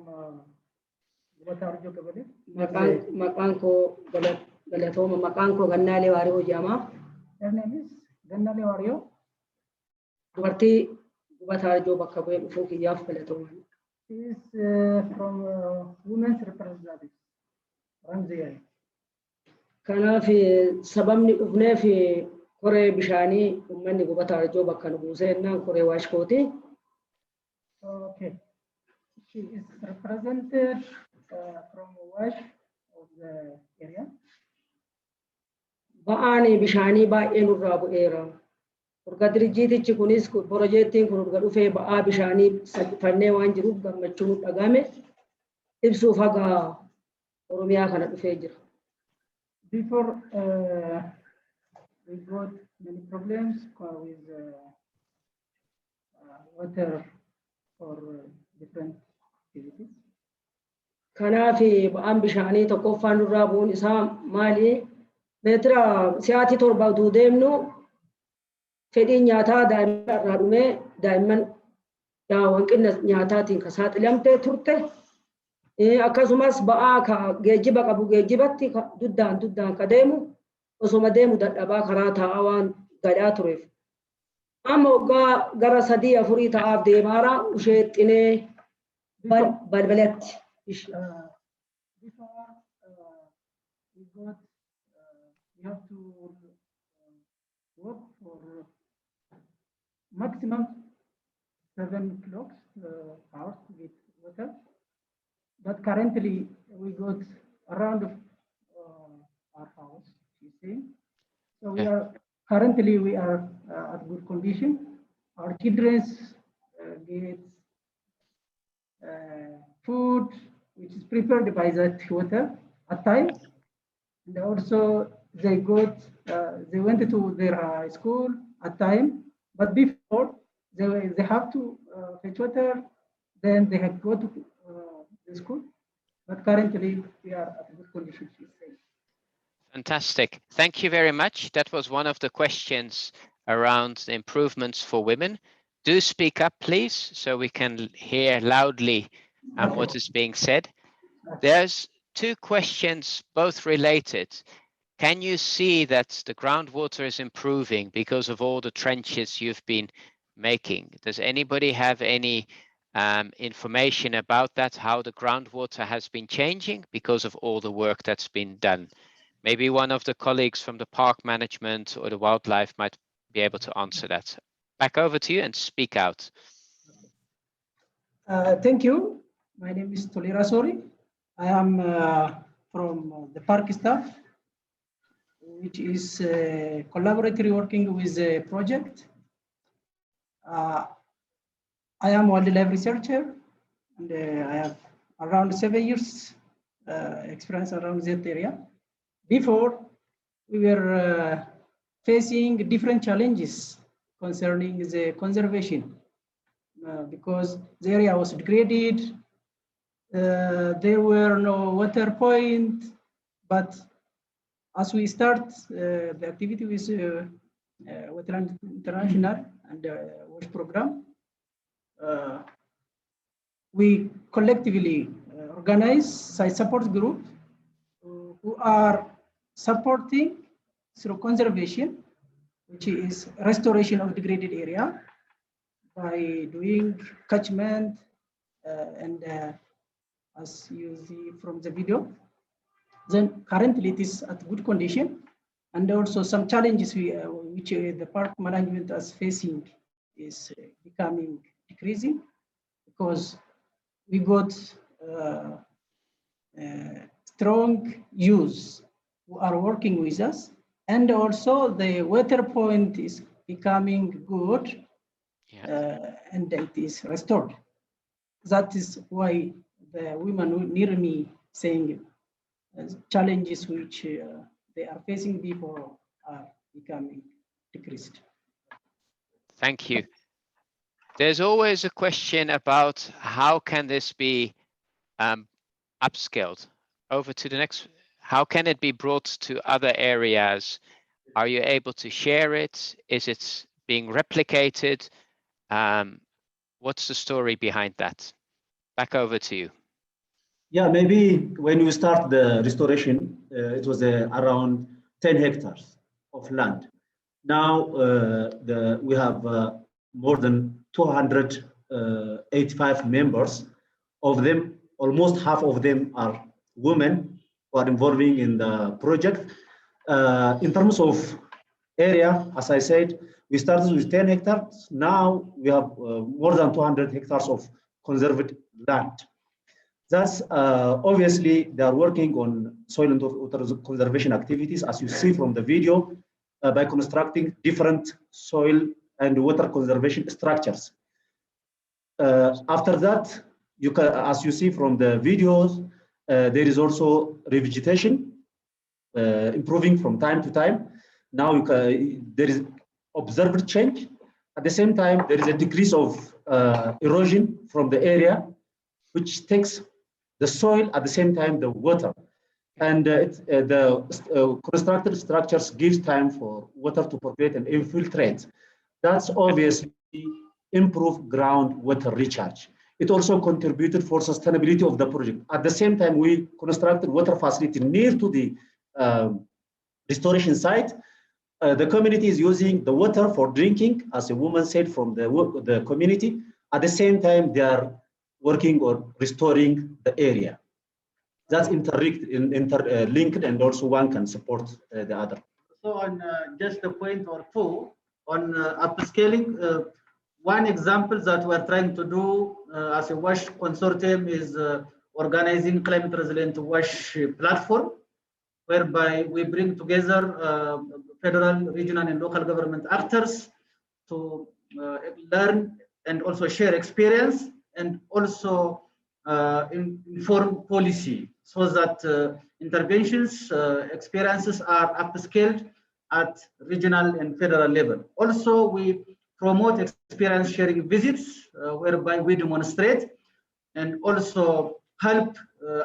Gubataa Arjo Kabale. Maqaan koo Galatooma maqaan koo Gannaalee Waariyoo jedhama. Her name is Gannaalee Waariyoo. Dubartii gubataa arjoo bakka bu'ee dhufuu kiyyaaf galatooma. She is from women's representative. Ramziyai. Kanaaf sababni dhufneef koree bishaanii uummanni gubataa arjoo bakka nu buusee jennaan koree waashkooti. Okay. She is represented from WASH of the area. Ba'aan bishaanii baay'ee nurraa bu'eera. Urga dirjiitichi kunis piroojeektiin kun urga dhufee ba'aa bishaanii fannee waan jiruuf gammachuu nu dhagame ibsuuf haga Oromiyaa kana dhufee jira. Before we got many problems with water for different activities. Kanaaf ba'aan bishaanii tokkoffaan nurraa bu'uun isaa maali? Meetira si'aatii torba utuu deemnu fedhiin nyaataa daa'imman irraa dhumee daa'imman hanqina nyaataatiin kan saaxilamtee turte. Akkasumas ba'aa geejjiba qabu geejjibatti duddaan ka deemu osoma deemu dadhabaa karaa taa'aa waan gadhaa tureef. Amma waggaa gara 3-4 ta'aaf deemaara usheexxinee balbalatti. Before we have to work for maximum 7 hours with water. But currently we got around our house, she's saying. So currently we are at good condition. Our children get food which is prepared by that water at times, and also they went to their school at time. But before they have to fetch water, then they have to go to the school. But currently we are at good condition, she's saying. Fantastic. Thank you very much. That was one of the questions around the improvements for women. Do speak up, please, so we can hear loudly what is being said. There's 2 questions, both related. Can you see that the groundwater is improving because of all the trenches you've been making? Does anybody have any information about that, how the groundwater has been changing because of all the work that's been done? Maybe one of the colleagues from the park management or the wildlife might be able to answer that. Back over to you and speak out. Thank you. My name is Tolira Sori. I am from the park staff, which is collaboratively working with the project. I am a wildlife researcher, and I have around 7 years experience around that area. Before, we were facing different challenges concerning the conservation because the area was degraded. There were no water point, but as we start the activity with Wetlands International and WASH program, we collectively organize site support group who are supporting through conservation, which is restoration of degraded area by doing catchment and as you see from the video. Then currently it is at good condition, and also some challenges which the park management is facing is becoming decreasing because we got strong youths who are working with us, and also the water point is becoming good, and it is restored. That is why the women near me saying challenges which they are facing before are becoming decreased. Thank you. There's always a question about how can this be upscaled over to the next. How can it be brought to other areas? Are you able to share it? Is it being replicated? What's the story behind that? Back over to you. Yeah, maybe when we start the restoration, it was around 10 hectares of land. Now we have more than 285 members. Of them, almost half of them are women who are involving in the project. In terms of area, as I said, we started with 10 hectares. Now we have more than 200 hectares of conserved land. Thus, obviously, they are working on soil and water conservation activities, as you see from the video, by constructing different soil and water conservation structures. After that, you can, as you see from the videos, there is also revegetation, improving from time to time. Now there is observed change. At the same time, there is a decrease of erosion from the area, which takes the soil, at the same time the water. And the constructed structures gives time for water to percolate and infiltrate. That's obviously improve groundwater recharge. It also contributed for sustainability of the project. At the same time, we constructed water facility near to the restoration site. The community is using the water for drinking, as a woman said from the community. At the same time, they are working on restoring the area. That's interlinked, and also one can support the other. So on just a point or two on upscaling, one example that we're trying to do as a WASH consortium is organizing climate resilient WASH platform, whereby we bring together federal, regional, and local government actors to learn and also share experience, and also inform policy, so that interventions, experiences are upscaled at regional and federal level. Also, we promote experience sharing visits, whereby we demonstrate and also help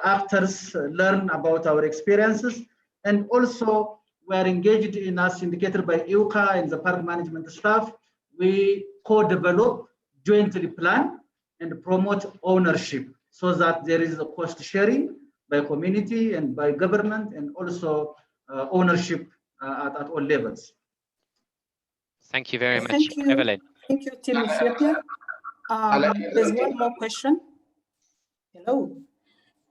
actors learn about our experiences. And also, we are engaged in, as indicated by EUCA and the park management staff, we co-develop, jointly plan, and promote ownership, so that there is a cost sharing by community and by government, and also ownership at all levels. Thank you very much, Thank you. Evelyn. Thank you, Team Ethiopia. There's one more question. Hello.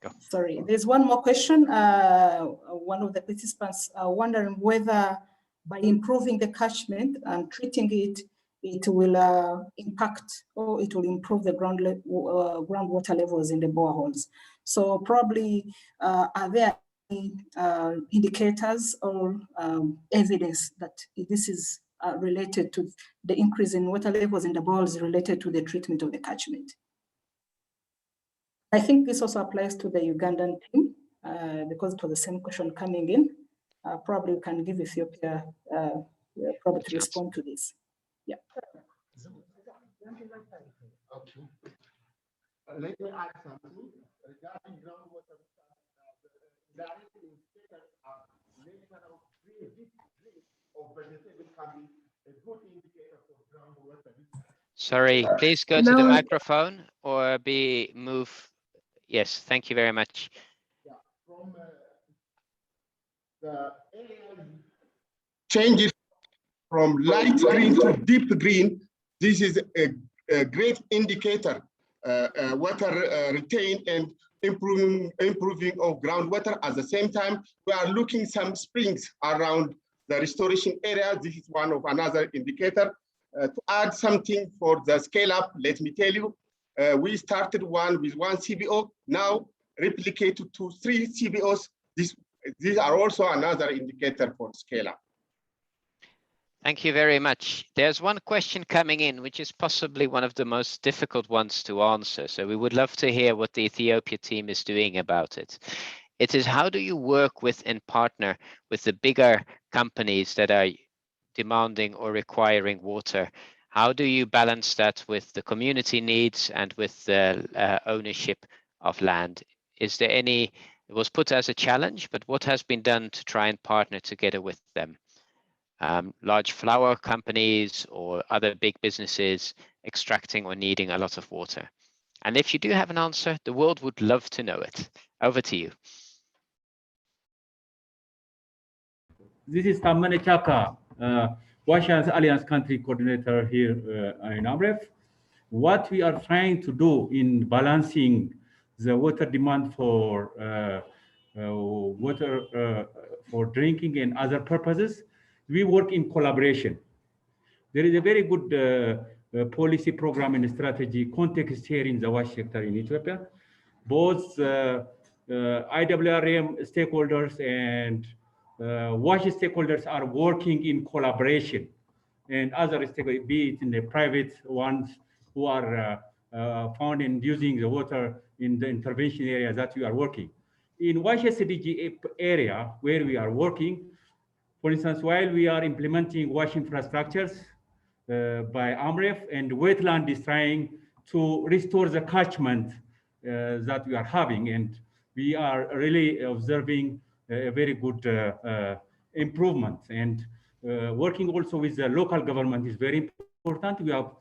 Go. Sorry, there's one more question. One of the participants wondering whether by improving the catchment and treating it, it will impact, or it will improve the groundwater levels in the boreholes. So probably, are there any indicators or evidence that this is related to the increase in water levels in the boreholes related to the treatment of the catchment? I think this also applies to the Ugandan team, because it was the same question coming in. Probably we can give Ethiopia probably to respond to this. Yeah. Okay. Let me add something regarding groundwater. The direct indicators are nature of green of vegetable can be a good indicator for groundwater. Sorry, please go to the microphone or move. Yes, thank you very much. Yeah, from the area changes from light green to deep green. This is a great indicator, water retained and improving of groundwater. At the same time, we are looking some springs around the restoration area. This is one of another indicator. To add something for the scale up, let me tell you, we started with one CBO, now replicated to 3 CBOs. These are also another indicator for scale up. Thank you very much. There's one question coming in, which is possibly one of the most difficult ones to answer. So we would love to hear what the Ethiopia team is doing about it. It is, how do you work with and partner with the bigger companies that are demanding or requiring water. How do you balance that with the community needs and with the ownership of land? Is there any, it was put as a challenge, but what has been done to try and partner together with them? Large flower companies or other big businesses extracting or needing a lot of water. And if you do have an answer, the world would love to know it. Over to you. This is Tammane Chaka, WASH Alliance Country Coordinator here in AMREF. What we are trying to do in balancing the water demand for water for drinking and other purposes, we work in collaboration. There is a very good policy program and strategy context here in the WASH sector in Ethiopia. Both IWRM stakeholders and WASH stakeholders are working in collaboration, and other stakeholders, be it in the private ones who are found in using the water in the intervention area that we are working. In WASH SDG area where we are working, for instance, while we are implementing WASH infrastructures by AMREF, and Wetland is trying to restore the catchment that we are having, and we are really observing a very good improvement. And working also with the local government is very important. We have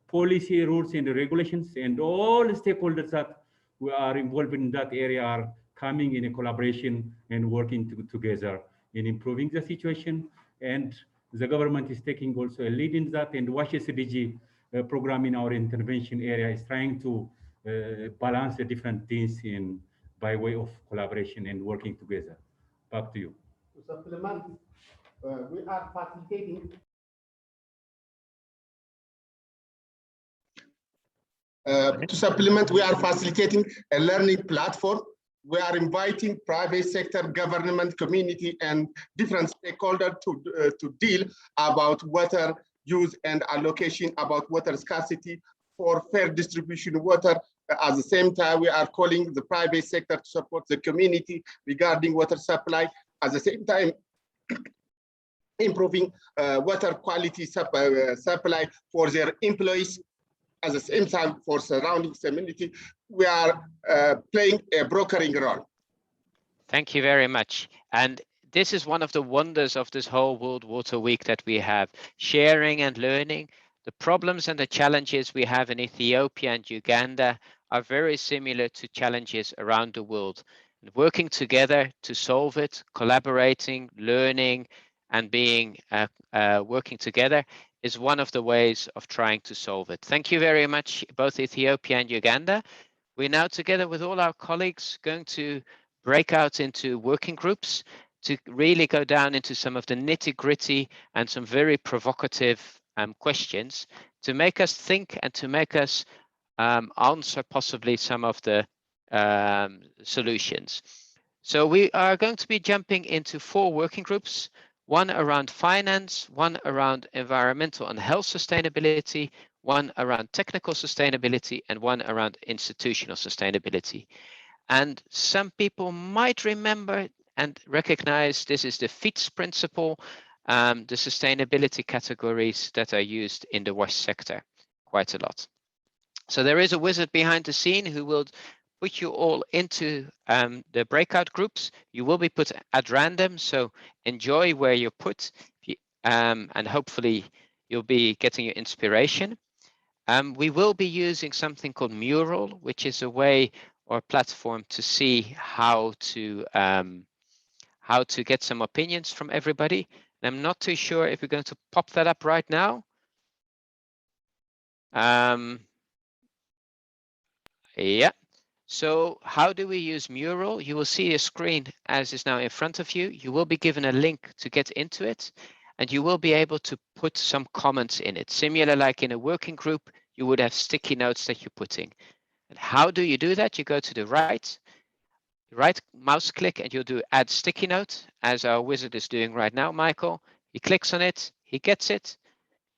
policy, rules, and regulations, and all stakeholders that we are involved in that area are coming in a collaboration and working together in improving the situation. And the government is taking also a lead in that, and WASH SDG program in our intervention area is trying to balance the different things in by way of collaboration and working together. Back to you. To supplement, we are facilitating we are facilitating a learning platform. We are inviting private sector, government, community, and different stakeholders to deal about water use and allocation, about water scarcity, for fair distribution of water. At the same time, we are calling the private sector to support the community regarding water supply. At the same time, improving water quality supply for their employees. At the same time, for surrounding community, we are playing a brokering role. Thank you very much. And this is one of the wonders of this whole World Water Week that we have, sharing and learning. The problems and the challenges we have in Ethiopia and Uganda are very similar to challenges around the world. And working together to solve it, collaborating, learning, and being working together is one of the ways of trying to solve it. Thank you very much, both Ethiopia and Uganda. We're now together with all our colleagues going to break out into working groups to really go down into some of the nitty-gritty and some very provocative questions to make us think and to make us answer possibly some of the solutions. So we are going to be jumping into 4 working groups. One around finance, one around environmental and health sustainability, one around technical sustainability, and one around institutional sustainability. And some people might remember and recognize this is the FITS principle, the sustainability categories that are used in the WASH sector quite a lot. So there is a wizard behind the scene who will put you all into the breakout groups. You will be put at random, so enjoy where you're put, and hopefully you'll be getting your inspiration. We will be using something called Mural, which is a way or platform to see how to get some opinions from everybody. And I'm not too sure if we're going to pop that up right now. Yeah. So how do we use Mural? You will see a screen as is now in front of you. You will be given a link to get into it, and you will be able to put some comments in it. Similar like in a working group, you would have sticky notes that you're putting. And how do you do that? You go to the right mouse click and you'll do add sticky note, as our wizard is doing right now, Michael. He clicks on it, he gets it.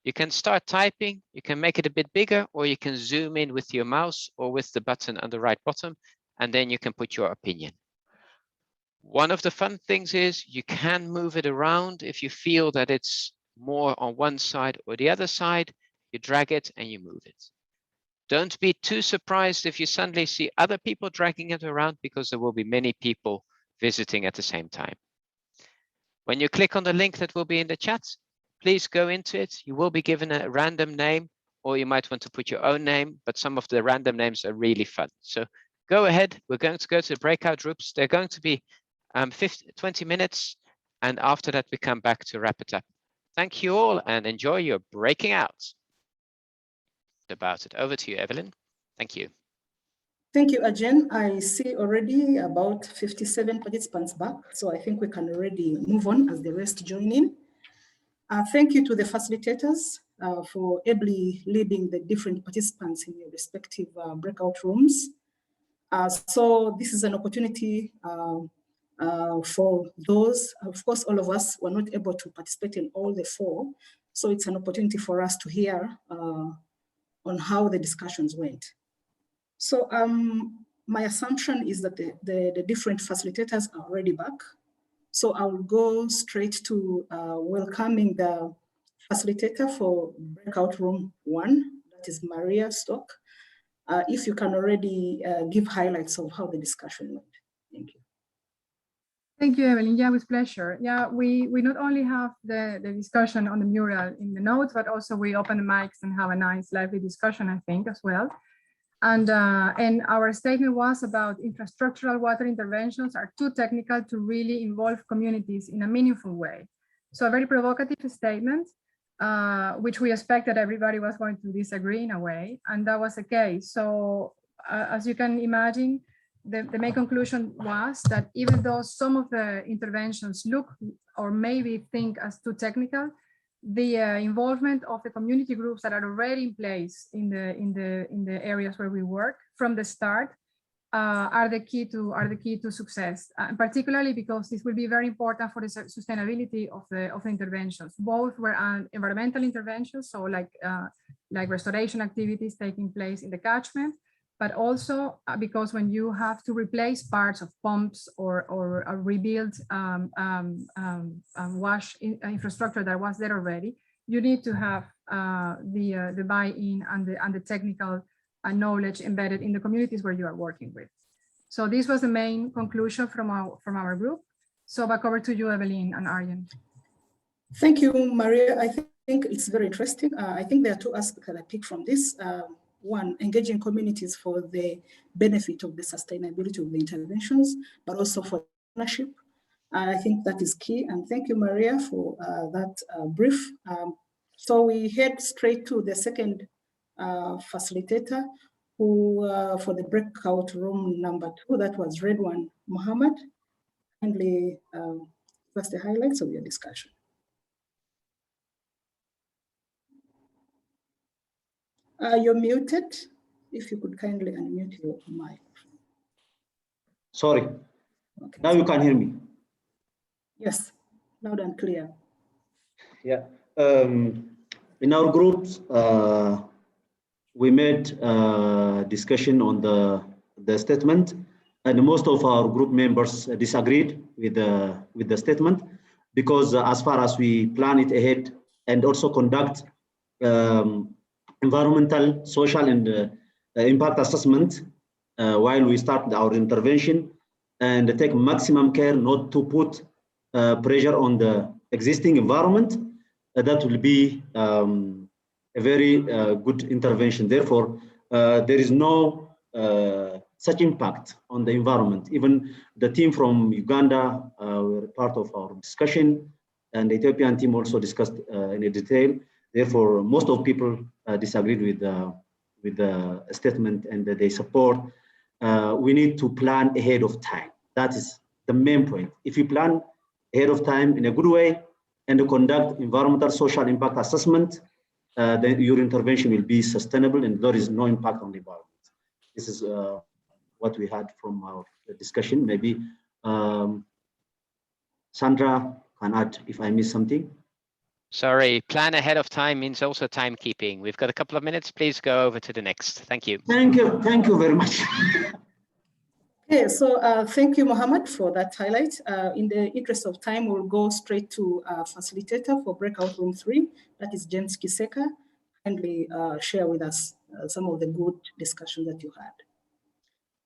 You can start typing, you can make it a bit bigger, or you can zoom in with your mouse or with the button on the right bottom, and then you can put your opinion. One of the fun things is you can move it around if you feel that it's more on one side or the other side, you drag it and you move it. Don't be too surprised if you suddenly see other people dragging it around, because there will be many people visiting at the same time. When you click on the link that will be in the chat, please go into it. You will be given a random name, or you might want to put your own name, but some of the random names are really fun. So go ahead. We're going to go to the breakout groups. They're going to be 20 minutes. And after that, we come back to wrap it up. Thank you all and enjoy your breaking out. About it. Over to you, Evelyn. Thank you. Thank you, Ajahn. I see already about 57 participants back, so I think we can already move on as the rest join in. Thank you to the facilitators for ably leading the different participants in your respective breakout rooms. So this is an opportunity for those, of course, all of us were not able to participate in all the 4, so it's an opportunity for us to hear on how the discussions went. So my assumption is that the different facilitators are already back. So I'll go straight to welcoming the facilitator for breakout room 1, that is Maria Stock. If you can already give highlights of how the discussion went. Thank you. Thank you, Evelyn. Yeah, with pleasure. Yeah, we not only have the discussion on the mural in the notes, but also we open the mics and have a nice lively discussion, I think, as well. And our statement was about infrastructural water interventions are too technical to really involve communities in a meaningful way. So a very provocative statement, which we expected everybody was going to disagree in a way, and that was the case. So as you can imagine, the main conclusion was that even though some of the interventions look or maybe think as too technical, the involvement of the community groups that are already in place in the areas where we work from the start are the key to success, particularly because this will be very important for the sustainability of the interventions. Both were environmental interventions, so like restoration activities taking place in the catchment, but also because when you have to replace parts of pumps or rebuild wash infrastructure that was there already, you need to have the buy-in and the technical knowledge embedded in the communities where you are working with. So this was the main conclusion from our group. So back over to you, Evelyn and Arjen. Thank you, Maria. I think it's very interesting. I think there are 2 aspects that I pick from this. One, engaging communities for the benefit of the sustainability of the interventions, but also for ownership. I think that is key. And thank you, Maria, for that brief. So we head straight to the second facilitator, who for the breakout room number 2, that was Redwan Muhammad. Kindly give us the highlights of your discussion. You're muted. If you could kindly unmute your mic. Sorry. Okay. Now you can hear me. Yes, loud and clear. Yeah. In our groups, we made discussion on the statement, and most of our group members disagreed with the statement, because as far as we plan it ahead and also conduct environmental, social, and impact assessment while we start our intervention, and take maximum care not to put pressure on the existing environment, that will be a very good intervention. Therefore, there is no such impact on the environment. Even the team from Uganda were part of our discussion, and the Ethiopian team also discussed in detail. Therefore, most of people disagreed with the statement, and they support. We need to plan ahead of time. That is the main point. If you plan ahead of time in a good way and conduct environmental social impact assessment, then your intervention will be sustainable and there is no impact on the environment. This is what we had from our discussion. Maybe Sandra can add if I missed something. Sorry, plan ahead of time means also timekeeping. We've got a couple of minutes. Please go over to the next. Thank you. Thank you very much. Okay, so thank you, Mohammed, for that highlight. In the interest of time, we'll go straight to facilitator for Breakout Room 3, that is James Kiseka. Kindly share with us some of the good discussion that you had.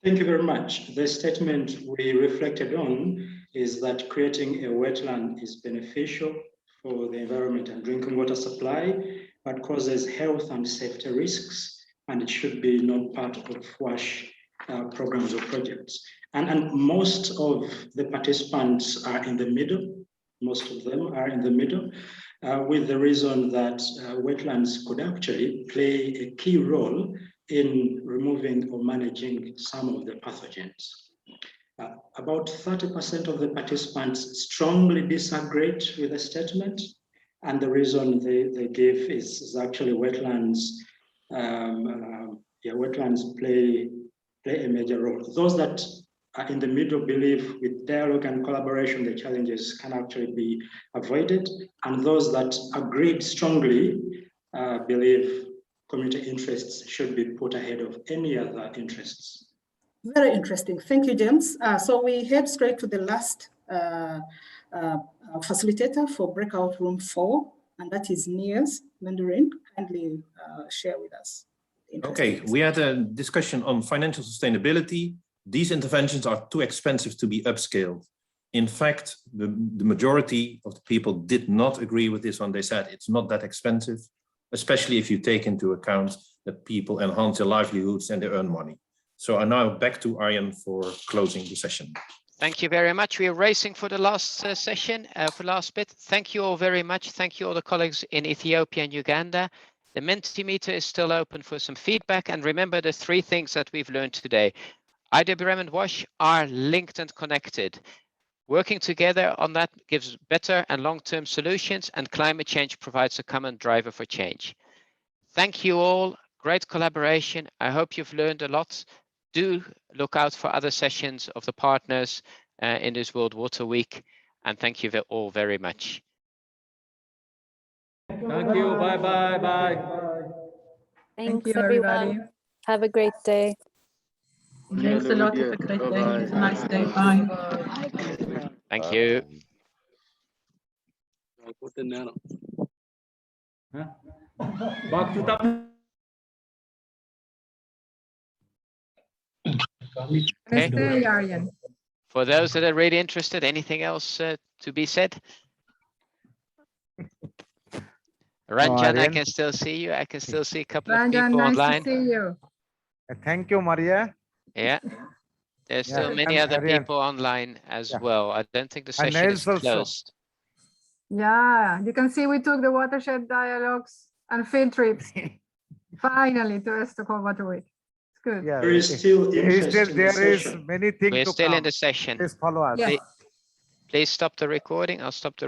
Thank you very much. The statement we reflected on is that creating a wetland is beneficial for the environment and drinking water supply, but causes health and safety risks, and it should be not part of WASH programs or projects. And most of the participants are in the middle. Most of them are in the middle, with the reason that wetlands could actually play a key role in removing or managing some of the pathogens. About 30% of the participants strongly disagreed with the statement, and the reason they give is actually wetlands. Wetlands play a major role. Those that are in the middle believe with dialogue and collaboration, the challenges can actually be avoided, and those that agreed strongly believe community interests should be put ahead of any other interests. Very interesting. Thank you, James. So we head straight to the last facilitator for Breakout Room 4, and that is Niels Mandarin. Kindly share with us. Okay, we had a discussion on financial sustainability. These interventions are too expensive to be upscaled. In fact, the majority of the people did not agree with this one. They said it's not that expensive, especially if you take into account that people enhance their livelihoods and they earn money. So now back to Arjen for closing the session. Thank you very much. We are racing for the last session, for last bit. Thank you all very much. Thank you all the colleagues in Ethiopia and Uganda. The Mentimeter is still open for some feedback. And remember the 3 things that we've learned today. IWRM and WASH are linked and connected. Working together on that gives better and long-term solutions, and climate change provides a common driver for change. Thank you all. Great collaboration. I hope you've learned a lot. Do look out for other sessions of the partners in this World Water Week. And thank you all very much. Thank you. Bye, bye, bye. Thank you, everybody. Have a great day. Thanks a lot. Have a great day. Have a nice day. Bye. Thank you. Back to the Okay. Arjen. For those that are really interested, anything else to be said? Ranjan, I can still see you. I can still see a couple of people nice online. to see you. Thank you, Maria. Yeah. There's still many other people online as well. I don't think the session is closed. Yeah, you can see we took the watershed dialogues and field trips finally to Stockholm Water Week. It's good. Yeah, there is still many things. We're still in the session. Please follow us. Please stop the recording. I'll stop the